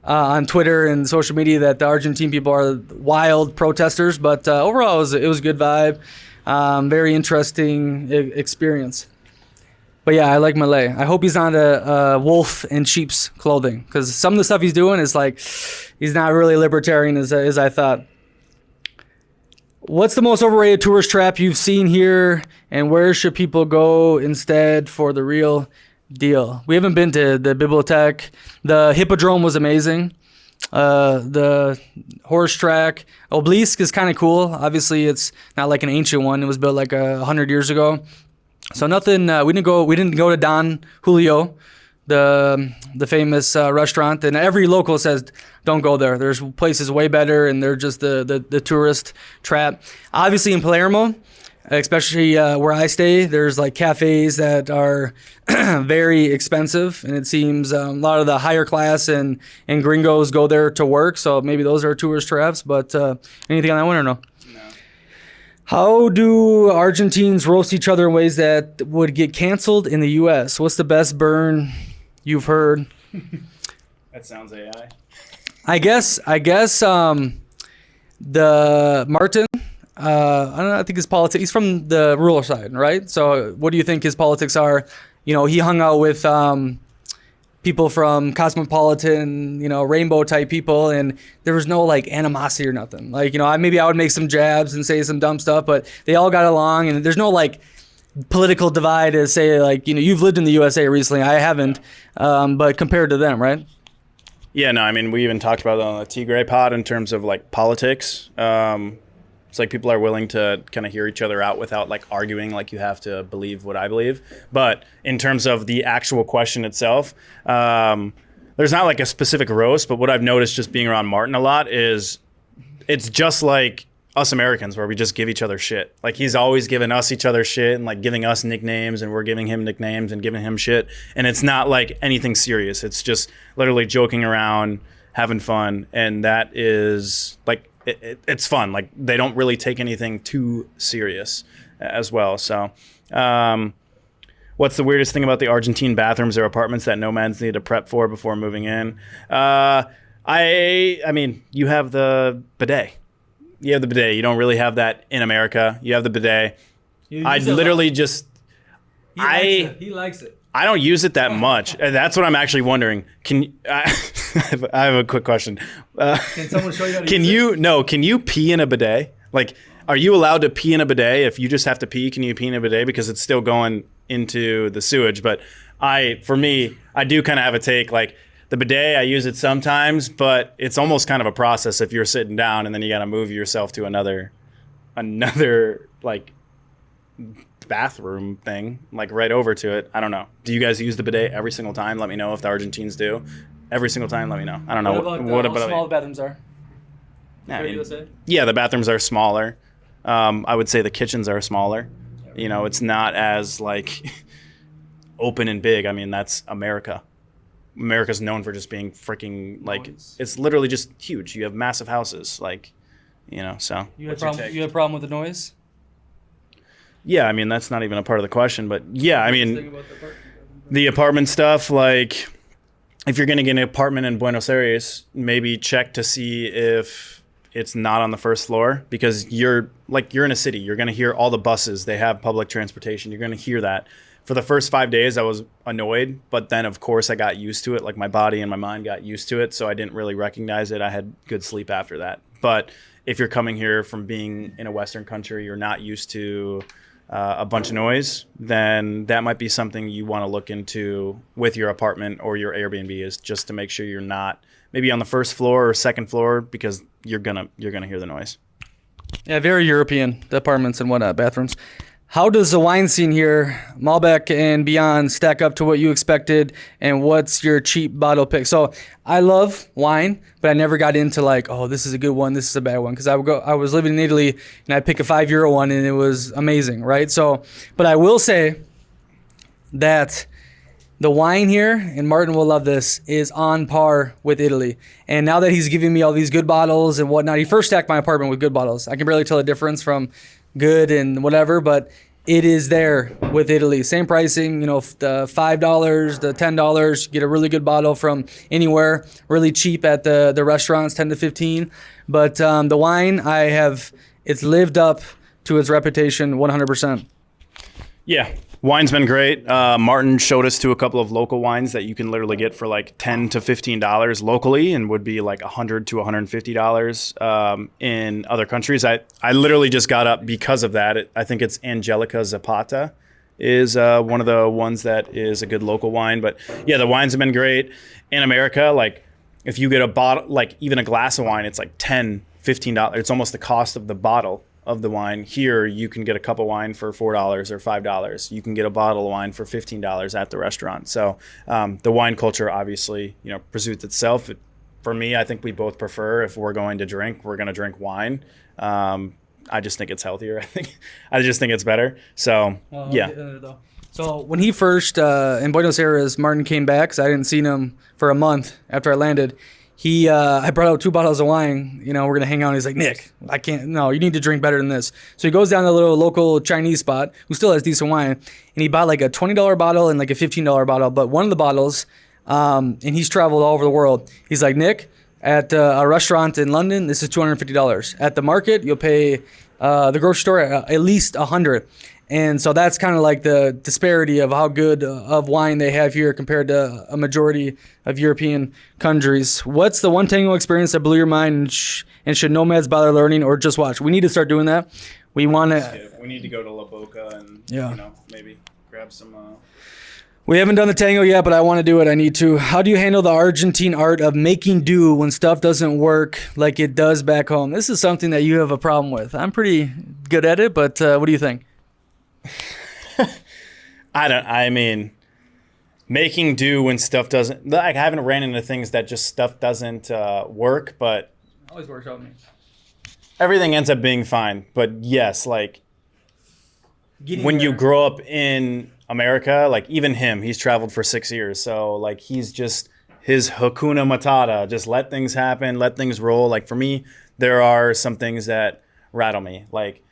Speaker 1: on Twitter and social media that the Argentine people are wild protesters, but overall it was a good vibe. Very interesting experience. But yeah, I like Malay. I hope he's not a wolf in sheep's clothing, because some of the stuff he's doing is like, he's not really libertarian as I thought. What's the most overrated tourist trap you've seen here, and where should people go instead for the real deal? We haven't been to the Bibliothèque. The Hippodrome was amazing. The horse track obelisk is kind of cool. Obviously it's not like an ancient one. It was built like 100 years ago, so nothing. We didn't go to Don Julio, the famous restaurant, and every local says don't go there. There's places way better, and they're just the tourist trap. Obviously in Palermo, especially where I stay, there's like cafes that are very expensive, and it seems a lot of the higher class and gringos go there to work, so maybe those are tourist traps. But anything on that one or no?
Speaker 2: No.
Speaker 1: How do Argentines roast each other in ways that would get canceled in the U.S.? What's the best burn you've heard?
Speaker 2: That sounds AI.
Speaker 1: I guess the Martin, I don't know, I think his politics, he's from the rural side, right? So what do you think his politics are? He hung out with people from cosmopolitan, rainbow type people, and there was no like animosity or nothing. Like, maybe I would make some jabs and say some dumb stuff, but they all got along, and there's no like political divide to say like, you've lived in the USA recently. I haven't, but compared to them, right?
Speaker 2: Yeah, no, I mean, we even talked about it on the Tigre pod in terms of like politics. It's like people are willing to kind of hear each other out without like arguing like you have to believe what I believe. But in terms of the actual question itself, there's not like a specific roast, but what I've noticed just being around Martin a lot is it's just like us Americans where we just give each other shit. Like he's always giving us each other shit and like giving us nicknames, and we're giving him nicknames and giving him shit. And it's not like anything serious. It's just literally joking around, having fun. And that is like, it's fun. Like they don't really take anything too serious as well. So what's the weirdest thing about the Argentine bathrooms or apartments that nomads need to prep for before moving in? I mean, you have the bidet. You have the bidet. You don't really have that in America. You have the bidet. I literally just...
Speaker 1: He likes it.
Speaker 2: I don't use it that much. And that's what I'm actually wondering. I have a quick question.
Speaker 1: Can someone show you how to use it?
Speaker 2: Can you pee in a bidet? Like, are you allowed to pee in a bidet? If you just have to pee, can you pee in a bidet? Because it's still going into the sewage. But for me, I do kind of have a take. Like, the bidet, I use it sometimes, but it's almost kind of a process if you're sitting down and then you got to move yourself to another like bathroom thing, like right over to it. I don't know. Do you guys use the bidet every single time? Let me know if the Argentines do. Every single time, let me know. I don't know.
Speaker 1: What about how small the bathrooms are?
Speaker 2: Yeah, the bathrooms are smaller. I would say the kitchens are smaller. It's not as like open and big. I mean, that's America. America's known for just being freaking like it's literally just huge. You have massive houses, like, so.
Speaker 1: You have a problem with the noise?
Speaker 2: Yeah, I mean, that's not even a part of the question, but yeah, I mean, the apartment stuff, like, if you're going to get an apartment in Buenos Aires, maybe check to see if it's not on the first floor, because you're in a city. You're going to hear all the buses. They have public transportation. You're going to hear that. For the first 5 days, I was annoyed, but then, of course, I got used to it. Like, my body and my mind got used to it, so I didn't really recognize it. I had good sleep after that. But if you're coming here from being in a Western country, you're not used to a bunch of noise, then that might be something you want to look into with your apartment or your Airbnb, is just to make sure you're not maybe on the first floor or second floor, because you're gonna hear the noise.
Speaker 1: Yeah, very European, the apartments and whatnot, bathrooms. How does the wine scene here, Malbec and beyond, stack up to what you expected, and what's your cheap bottle pick? So I love wine, but I never got into like, oh, this is a good one, this is a bad one, because I was living in Italy and I'd pick a €5 one and it was amazing, right? So, but I will say that the wine here, and Martin will love this, is on par with Italy. And now that he's giving me all these good bottles and whatnot, he first stacked my apartment with good bottles. I can barely tell the difference from good and whatever, but it is there with Italy. Same pricing, the $5, the $10, you get a really good bottle from anywhere, really cheap at the restaurants, 10 to 15. But the wine, it's lived up to its reputation 100%.
Speaker 2: Yeah, wine's been great. Martin showed us to a couple of local wines that you can literally get for like $10 to $15 locally, and would be like $100 to $150 in other countries. I literally just got up because of that. I think it's Angelica Zapata is one of the ones that is a good local wine. But yeah, the wines have been great. In America, like if you get a bottle, like even a glass of wine, it's like $10, $15. It's almost the cost of the bottle of the wine. Here, you can get a cup of wine for $4 or $5. You can get a bottle of wine for $15 at the restaurant. So the wine culture obviously, pursues itself. For me, I think we both prefer, if we're going to drink, we're going to drink wine. I just think it's healthier. I just think it's better. So yeah.
Speaker 1: So when he first in Buenos Aires, Martin came back, because I hadn't seen him for a month after I landed. I brought out 2 bottles of wine, we're going to hang out. And he's like, Nick, you need to drink better than this. So he goes down to a little local Chinese spot who still has decent wine. And he bought like a $20 bottle and like a $15 bottle. But one of the bottles, and he's traveled all over the world. He's like, Nick, at a restaurant in London, this is $250. At the market, you'll pay the grocery store at least $100. And so that's kind of like the disparity of how good of wine they have here compared to a majority of European countries. What's the one tango experience that blew your mind, and should nomads bother learning or just watch? We need to start doing that. We
Speaker 2: need to go to La Boca and maybe grab some.
Speaker 1: We haven't done the tango yet, but I want to do it. I need to. How do you handle the Argentine art of making do when stuff doesn't work like it does back home? This is something that you have a problem with. I'm pretty good at it, but what do you think?
Speaker 2: Making do when stuff doesn't, like, I haven't ran into things that just stuff doesn't work, but
Speaker 1: always works out with me.
Speaker 2: Everything ends up being fine. But yes, like when you grow up in America, like even him, he's traveled for 6 years. So like he's just his Hakuna Matata, just let things happen, let things roll. Like for me, there are some things that rattle me. Like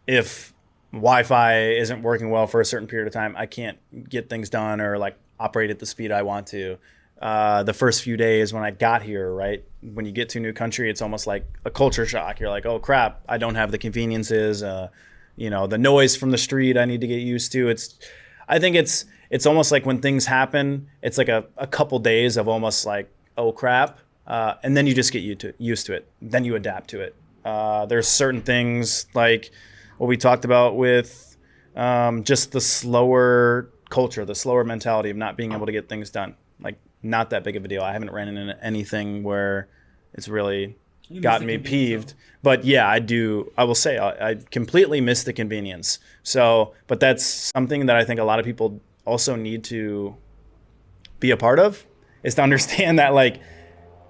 Speaker 2: if Wi-Fi isn't working well for a certain period of time, I can't get things done or like operate at the speed I want to. The first few days when I got here, right? When you get to a new country, it's almost like a culture shock. You're like, oh crap, I don't have the conveniences, the noise from the street I need to get used to. I think it's almost like when things happen, it's like a couple days of almost like, oh crap. And then you just get used to it. Then you adapt to it. There's certain things like what we talked about with just the slower culture, the slower mentality of not being able to get things done. Like not that big of a deal. I haven't ran into anything where it's really gotten me peeved. But yeah, I will say I completely miss the convenience. So, but that's something that I think a lot of people also need to be a part of, is to understand that like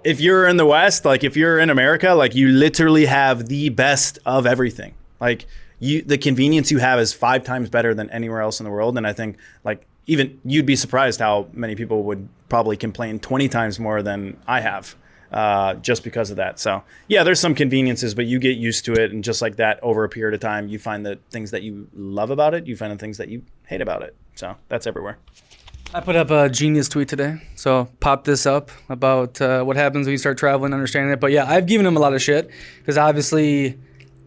Speaker 2: if you're in the West, like if you're in America, like you literally have the best of everything. Like the convenience you have is 5 times better than anywhere else in the world. And I think like even you'd be surprised how many people would probably complain 20 times more than I have just because of that. So yeah, there's some conveniences, but you get used to it. And just like that, over a period of time, you find the things that you love about it. You find the things that you hate about it. So that's everywhere.
Speaker 1: I put up a genius tweet today, so pop this up about what happens when you start traveling, understanding it. But yeah, I've given him a lot of shit because obviously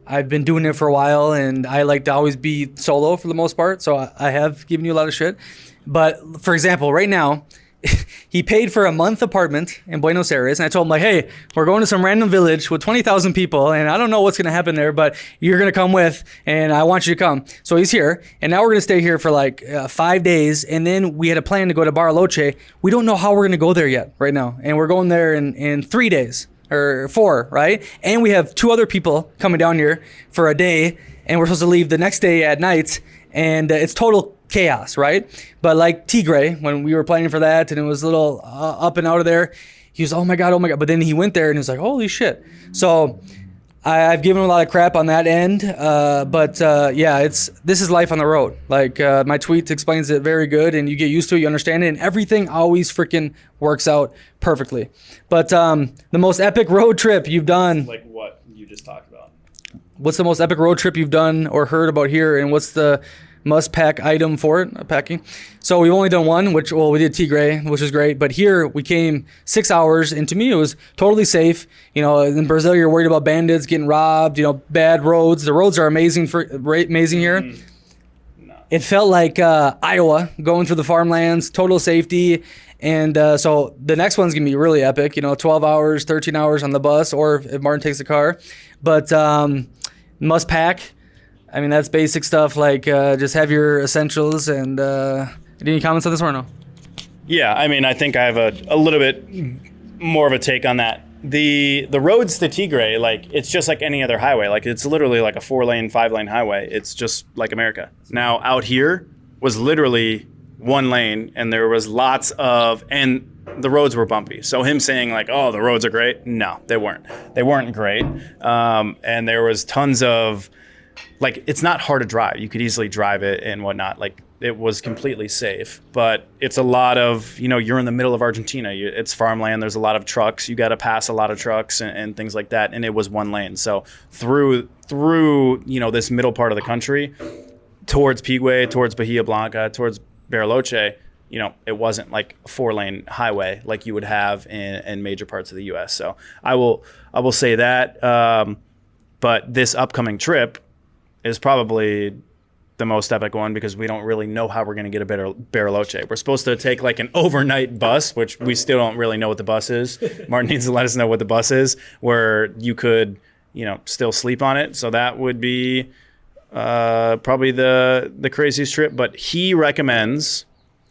Speaker 1: I've been doing it for a while, and I like to always be solo for the most part, so I have given you a lot of shit. But for example, right now, he paid for a month apartment in Buenos Aires. And I told him, like, hey, we're going to some random village with 20,000 people. And I don't know what's going to happen there, but you're going to come with. And I want you to come. So he's here. And now we're going to stay here for like 5 days. And then we had a plan to go to Bariloche. We don't know how we're going to go there yet right now. And we're going there in 3 days or 4, right? And we have 2 other people coming down here for a day. And we're supposed to leave the next day at night. And it's total chaos, right? But like Tigre, when we were planning for that and it was a little up and out of there, he was, oh my God. But then he went there and he was like, holy shit. So I've given him a lot of crap on that end. But this is life on the road. Like my tweet explains it very good, and you get used to it, you understand it, and everything always freaking works out perfectly. But the most epic road trip you've done.
Speaker 2: Like what you just talked about.
Speaker 1: What's the most epic road trip you've done or heard about here, and what's the must-pack item for it, packing? So we've only done one, we did Tigre, which is great, but here we came 6 hours, and to me it was totally safe. You know, in Brazil you're worried about bandits getting robbed, you know, bad roads. The roads are amazing here. No. It felt like Iowa, going through the farmlands, total safety. And so the next one's gonna be really epic, you know, 12 hours, 13 hours on the bus, or if Martin takes the car. But must pack. I mean, that's basic stuff, like just have your essentials. And any comments on this one or no?
Speaker 2: Yeah, I mean, I think I have a little bit more of a take on that. The roads to Tigre, like, it's just like any other highway. Like, it's literally like a 4-lane, 5-lane highway. It's just like America. Now, out here was literally 1 lane, and there was lots of, and the roads were bumpy. So him saying like, oh, the roads are great. No, they weren't. They weren't great. And there was tons of, like, it's not hard to drive. You could easily drive it and whatnot. Like, it was completely safe, but it's a lot of, you know, you're in the middle of Argentina. It's farmland. There's a lot of trucks. You got to pass a lot of trucks and things like that. And it was 1 lane. So through, you know, this middle part of the country towards Pigu, towards Bahia Blanca, towards Bariloche, you know, it wasn't like a 4-lane highway like you would have in major parts of the U.S. So I will say that. But this upcoming trip is probably the most epic one because we don't really know how we're going to get a Bariloche. We're supposed to take like an overnight bus, which we still don't really know what the bus is. Martin needs to let us know what the bus is, where you could, you know, still sleep on it. So that would be probably the craziest trip. But he recommends,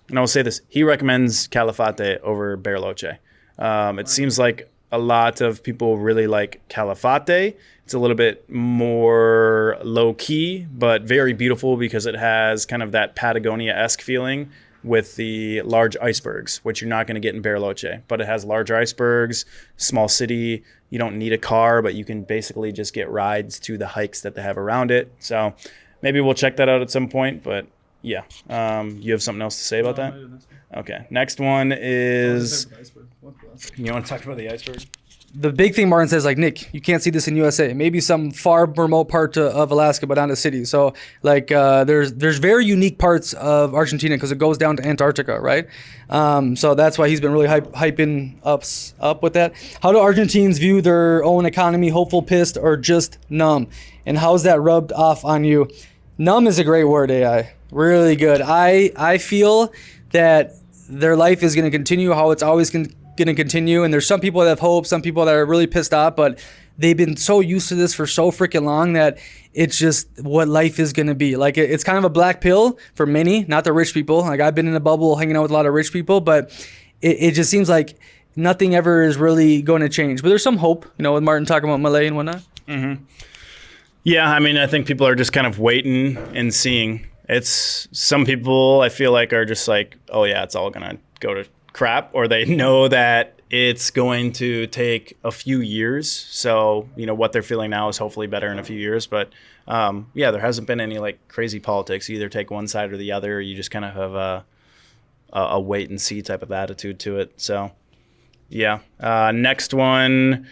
Speaker 2: and I will say this, he recommends Calafate over Bariloche. It seems like a lot of people really like Calafate. It's a little bit more low-key, but very beautiful because it has kind of that Patagonia-esque feeling with the large icebergs, which you're not going to get in Bariloche. But it has large icebergs, small city. You don't need a car, but you can basically just get rides to the hikes that they have around it. So maybe we'll check that out at some point. But yeah, you have something else to say about that? Okay, next one is, you want to talk about the iceberg?
Speaker 1: The big thing Martin says, like, Nick, you can't see this in USA. Maybe some far remote part of Alaska, but not a city. So, like, there's very unique parts of Argentina because it goes down to Antarctica, right? So that's why he's been really hyping up with that. How do Argentines view their own economy? Hopeful, pissed, or just numb? And how's that rubbed off on you? Numb is a great word, AI. Really good. I feel that their life is going to continue how it's always going to continue, and there's some people that have hope, some people that are really pissed off, but they've been so used to this for so freaking long that it's just what life is going to be. Like, it's kind of a black pill for many, not the rich people. Like, I've been in a bubble hanging out with a lot of rich people, but it just seems like nothing ever is really going to change. But there's some hope, you know, with Martin talking about Malay and whatnot.
Speaker 2: Mm-hmm. Yeah, I mean, I think people are just kind of waiting and seeing. It's, some people I feel like are just like, oh yeah, it's all going to go to crap, or they know that it's going to take a few years. So, you know, what they're feeling now is hopefully better in a few years. But yeah, there hasn't been any like crazy politics. You either take one side or the other, or you just kind of have a wait and see type of attitude to it. So yeah. Next one.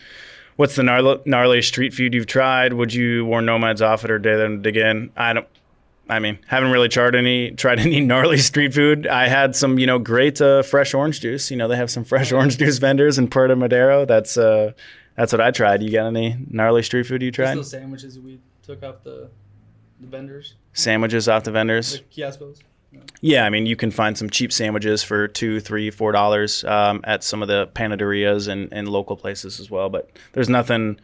Speaker 2: What's the gnarly street food you've tried? Would you warn nomads off it or dare them to dig in? Haven't really tried any gnarly street food. I had some, you know, great fresh orange juice. You know, they have some fresh orange juice vendors in Puerto Madero. That's what I tried. You got any gnarly street food you tried?
Speaker 1: Those sandwiches we took off the vendors.
Speaker 2: Sandwiches off the vendors?
Speaker 1: The kioscos.
Speaker 2: Yeah, I mean, you can find some cheap sandwiches for $2, $3, $4 at some of the panaderias and local places as well. But there's nothing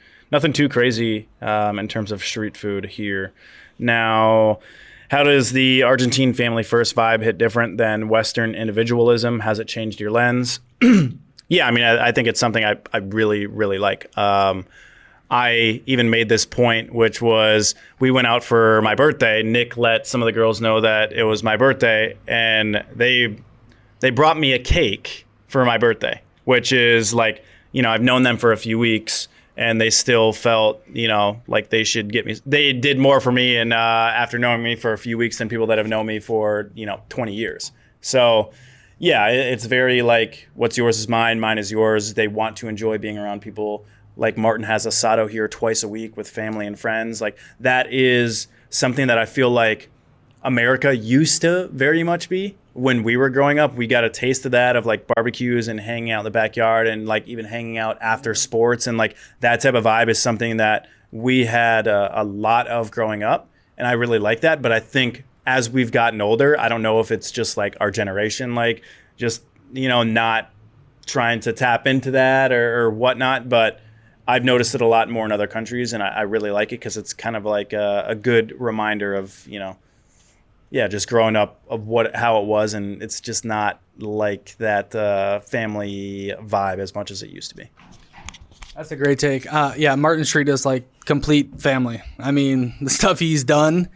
Speaker 2: too crazy in terms of street food here. Now, how does the Argentine family first vibe hit different than Western individualism? Has it changed your lens? Yeah, I mean, I think it's something I really, really like. I even made this point, which was we went out for my birthday. Nick let some of the girls know that it was my birthday, and they brought me a cake for my birthday, which is like, you know, I've known them for a few weeks, and they still felt, you know, like they should get me. They did more for me, and after knowing me for a few weeks than people that have known me for, you know, 20 years. So, yeah, it's very like what's yours is mine, mine is yours. They want to enjoy being around people. Like Martin has asado here twice a week with family and friends. Like that is something that I feel like America used to very much be. When we were growing up, we got a taste of that, of like barbecues and hanging out in the backyard and like even hanging out after sports. And like that type of vibe is something that we had a lot of growing up. And I really like that. But I think as we've gotten older, I don't know if it's just like our generation, like just, you know, not trying to tap into that or whatnot. But I've noticed it a lot more in other countries, and I really like it because it's kind of like a good reminder of, you know, yeah, just growing up of how it was, and it's just not like that family vibe as much as it used to be.
Speaker 1: That's a great take. Yeah, Martin treated us like complete family. I mean, the stuff he's done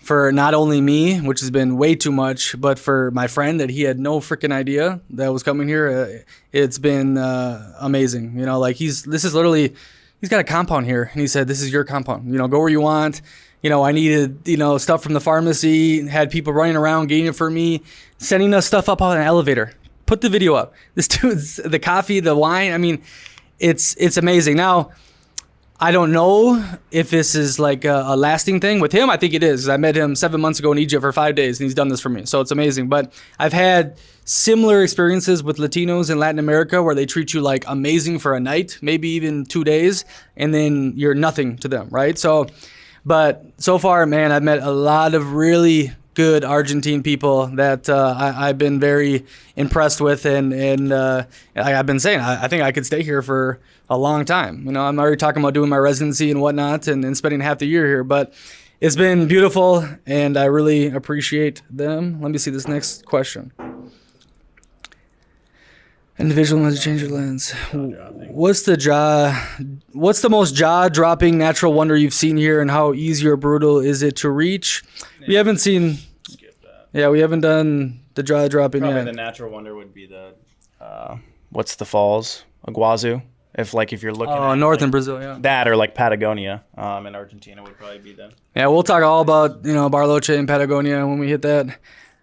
Speaker 1: for not only me, which has been way too much, but for my friend that he had no freaking idea that was coming here, it's been amazing. You know, like he's got a compound here, and he said, "This is your compound. You know, go where you want." You know, I needed, you know, stuff from the pharmacy, had people running around getting it for me, sending us stuff up on an elevator. Put the video up. This dude's, the coffee, the wine, I mean, it's amazing. Now, I don't know if this is like a lasting thing. With him, I think it is. I met him 7 months ago in Egypt for 5 days, and he's done this for me. So it's amazing. But I've had similar experiences with Latinos in Latin America where they treat you like amazing for a night, maybe even 2 days, and then you're nothing to them, right? So, but so far, man, I've met a lot of really good Argentine people that I've been very impressed with, and I've been saying I think I could stay here for a long time. You know, I'm already talking about doing my residency and whatnot and spending half the year here, but it's been beautiful, and I really appreciate them. Let me see this next question. Individual has to change your lens. What's the most jaw-dropping natural wonder you've seen here, and how easy or brutal is it to reach? Yeah. We haven't seen. Skip that. Yeah, we haven't done the jaw-dropping yet.
Speaker 2: Probably the natural wonder would be the what's the falls? Iguazu. If you're looking at
Speaker 1: north in Brazil, yeah.
Speaker 2: That or like Patagonia in Argentina would probably be them.
Speaker 1: Yeah, we'll talk all about, you know, Bariloche and Patagonia when we hit that.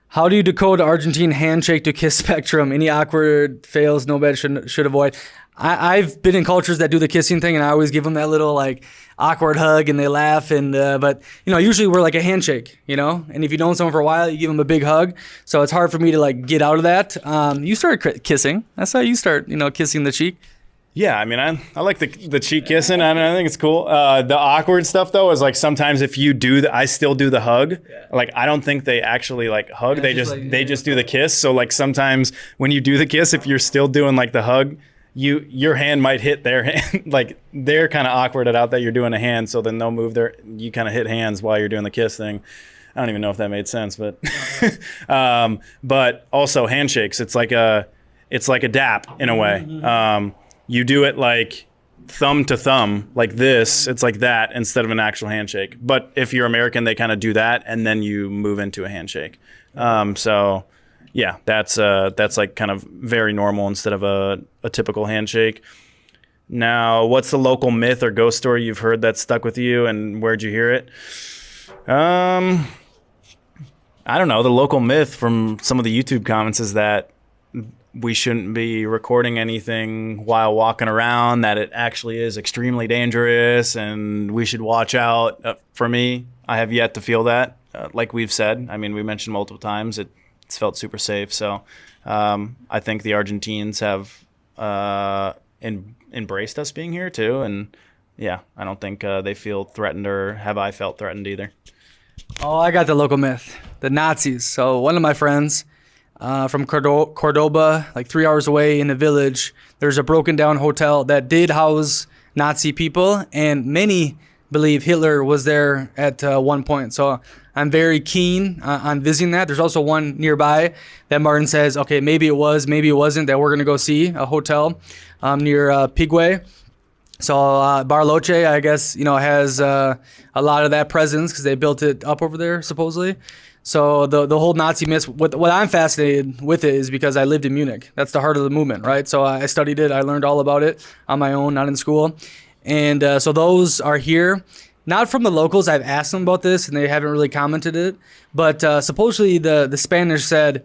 Speaker 1: How do you decode Argentine handshake to kiss spectrum? Any awkward fails nobody should avoid? I've been in cultures that do the kissing thing, and I always give them that little like awkward hug, and they laugh. And but you know, usually we're like a handshake, you know. And if you know someone for a while, you give them a big hug. So it's hard for me to like get out of that. You started kissing. That's how you start, you know, kissing the cheek.
Speaker 2: Yeah, I mean, I like the cheek kissing. I think it's cool. The awkward stuff though is like sometimes if you do I still do the hug. Yeah. Like I don't think they actually like hug. Yeah, they just do the kiss. So like sometimes when you do the kiss, if you're still doing like the hug, your hand might hit their hand. Like they're kind of awkward about that you're doing a hand. So then they'll move you kind of hit hands while you're doing the kiss thing. I don't even know if that made sense, but but also handshakes. It's like a dap in a way. You do it like thumb to thumb, like this. It's like that instead of an actual handshake. But if you're American, they kind of do that, and then you move into a handshake. So, yeah, that's like kind of very normal instead of a typical handshake. Now, what's the local myth or ghost story you've heard that stuck with you, and where'd you hear it? I don't know. The local myth from some of the YouTube comments is that we shouldn't be recording anything while walking around, that it actually is extremely dangerous and we should watch out. For me, I have yet to feel that. Like we've said, I mean, we mentioned multiple times, it's felt super safe. So I think the Argentines have embraced us being here too. And yeah, I don't think they feel threatened, or have I felt threatened either.
Speaker 1: Oh, I got the local myth. the Nazis. So one of my friends from Cordoba, like 3 hours away in a village, there's a broken down hotel that did house Nazi people, and many believe Hitler was there at one point. So I'm very keen on visiting that. There's also one nearby that Martin says, okay, maybe it was, maybe it wasn't, that we're going to go see, a hotel near Pigu. So Bariloche, I guess, has a lot of that presence because they built it up over there, supposedly. So the whole Nazi myth, what I'm fascinated with it is because I lived in Munich. That's the heart of the movement, right? So I studied it. I learned all about it on my own, not in school. And so those are here. Not from the locals. I've asked them about this, and they haven't really commented it. But supposedly the Spanish said,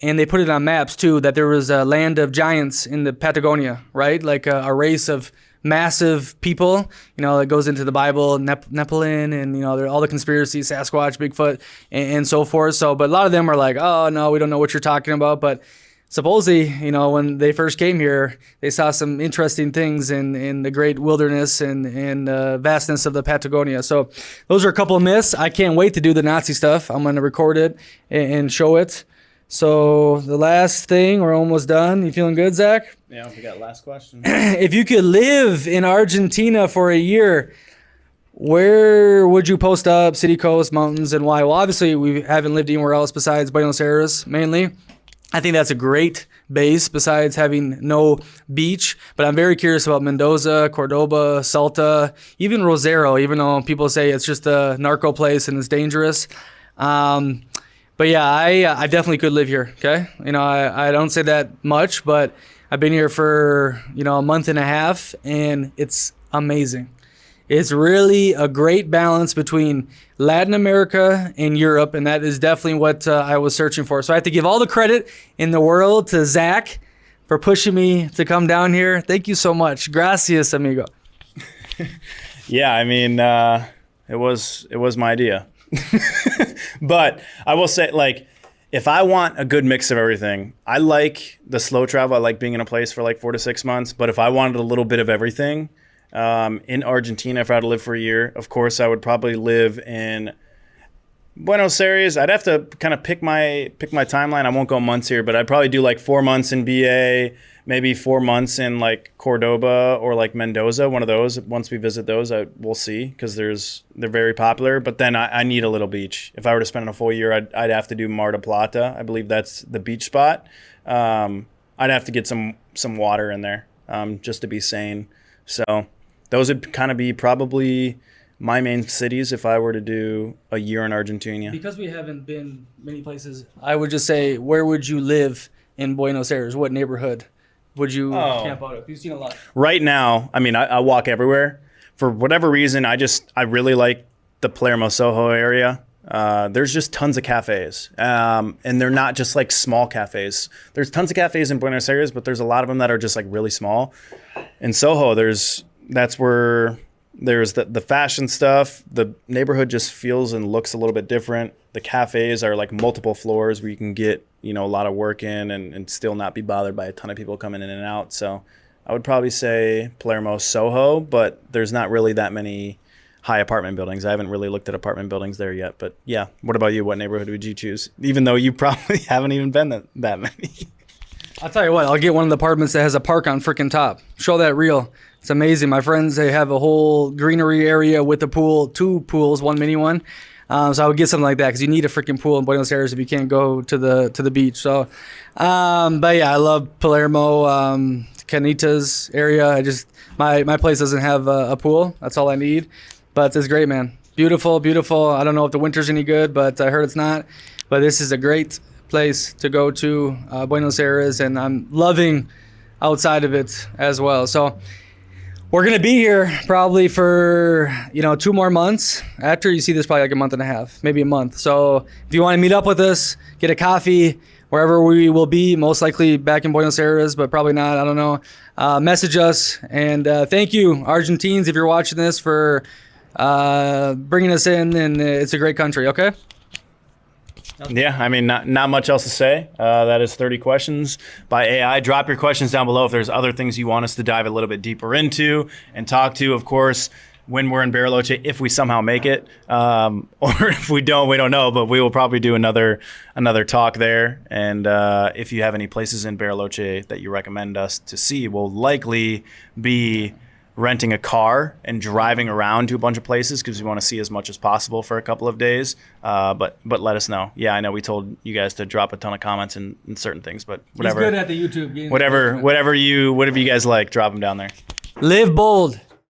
Speaker 1: and they put it on maps too, that there was a land of giants in the Patagonia, right? Like a race of massive people, that goes into the Bible, Nephilim, and all the conspiracies, Sasquatch, Bigfoot, and so forth. So, but a lot of them are like, oh no, we don't know what you're talking about. But supposedly, when they first came here, they saw some interesting things in the great wilderness and vastness of the Patagonia. So those are a couple of myths. I can't wait to do the Nazi stuff. I'm going to record it and show it. So the last thing, we're almost done. You feeling good, Zach?
Speaker 2: Yeah, we got last question.
Speaker 1: If you could live in Argentina for a year, where would you post up? City, coast, mountains, and why? Well, obviously, we haven't lived anywhere else besides Buenos Aires, mainly. I think that's a great base besides having no beach. But I'm very curious about Mendoza, Cordoba, Salta, even Rosario, even though people say it's just a narco place and it's dangerous. But yeah, I definitely could live here, okay? I don't say that much, but I've been here for, a month and a half, and it's amazing. It's really a great balance between Latin America and Europe, and that is definitely what I was searching for. So I have to give all the credit in the world to Zach for pushing me to come down here. Thank you so much. Gracias, amigo.
Speaker 2: Yeah, I mean, it was my idea. But I will say, if I want a good mix of everything, I like the slow travel. I like being in a place for 4 to 6 months. But if I wanted a little bit of everything, in Argentina, if I had to live for a year, of course, I would probably live in Buenos Aires. I'd have to kind of pick my timeline. I won't go months here, but I'd probably do 4 months in BA, maybe 4 months in Cordoba or Mendoza, one of those. Once we visit those, we'll see, because they're very popular. But then I need a little beach. If I were to spend a full year, I'd have to do Mar del Plata. I believe that's the beach spot. I'd have to get some water in there just to be sane. So those would kind of be probably my main cities if I were to do a year in Argentina.
Speaker 1: Because we haven't been many places, I would just say, where would you live in Buenos Aires? What neighborhood would you camp out of? You've seen a lot.
Speaker 2: Right now, I mean, I walk everywhere. For whatever reason, I really like the Palermo Soho area. There's just tons of cafes, and they're not just small cafes. There's tons of cafes in Buenos Aires, but there's a lot of them that are just really small. In Soho, that's where there's the fashion stuff. The neighborhood just feels and looks a little bit different. The cafes are multiple floors where you can get a lot of work in and still not be bothered by a ton of people coming in and out. So I would probably say Palermo Soho, but there's not really that many high apartment buildings. I haven't really looked at apartment buildings there yet. But yeah, what about you? What neighborhood would you choose? Even though you probably haven't even been that many.
Speaker 1: I'll tell you what, I'll get one of the apartments that has a park on freaking top. Show that reel. It's amazing. My friends, they have a whole greenery area with a pool, 2 pools, 1 mini one. So I would get something like that, because you need a freaking pool in Buenos Aires if you can't go to the beach. So, but yeah, I love Palermo, Canitas area. My place doesn't have a pool. That's all I need. But it's great, man. Beautiful, beautiful. I don't know if the winter's any good, but I heard it's not. But this is a great place to go to, Buenos Aires, and I'm loving outside of it as well. So we're going to be here probably for, 2 more months. After you see this, probably a month and a half, maybe a month. So if you want to meet up with us, get a coffee, wherever we will be, most likely back in Buenos Aires, but probably not, I don't know. Message us. And thank you, Argentines, if you're watching this, for bringing us in, and it's a great country, okay?
Speaker 2: Yeah, I mean, not much else to say. That is 30 questions by AI. Drop your questions down below if there's other things you want us to dive a little bit deeper into and talk to. Of course, when we're in Bariloche, if we somehow make it, or if we don't, we don't know. But we will probably do another talk there. And if you have any places in Bariloche that you recommend us to see, we'll likely be renting a car and driving around to a bunch of places because we want to see as much as possible for a couple of days. But let us know. Yeah, I know we told you guys to drop a ton of comments in certain things, but whatever.
Speaker 1: He's good at the YouTube.
Speaker 2: Whatever you guys like, drop them down there.
Speaker 1: Live bold.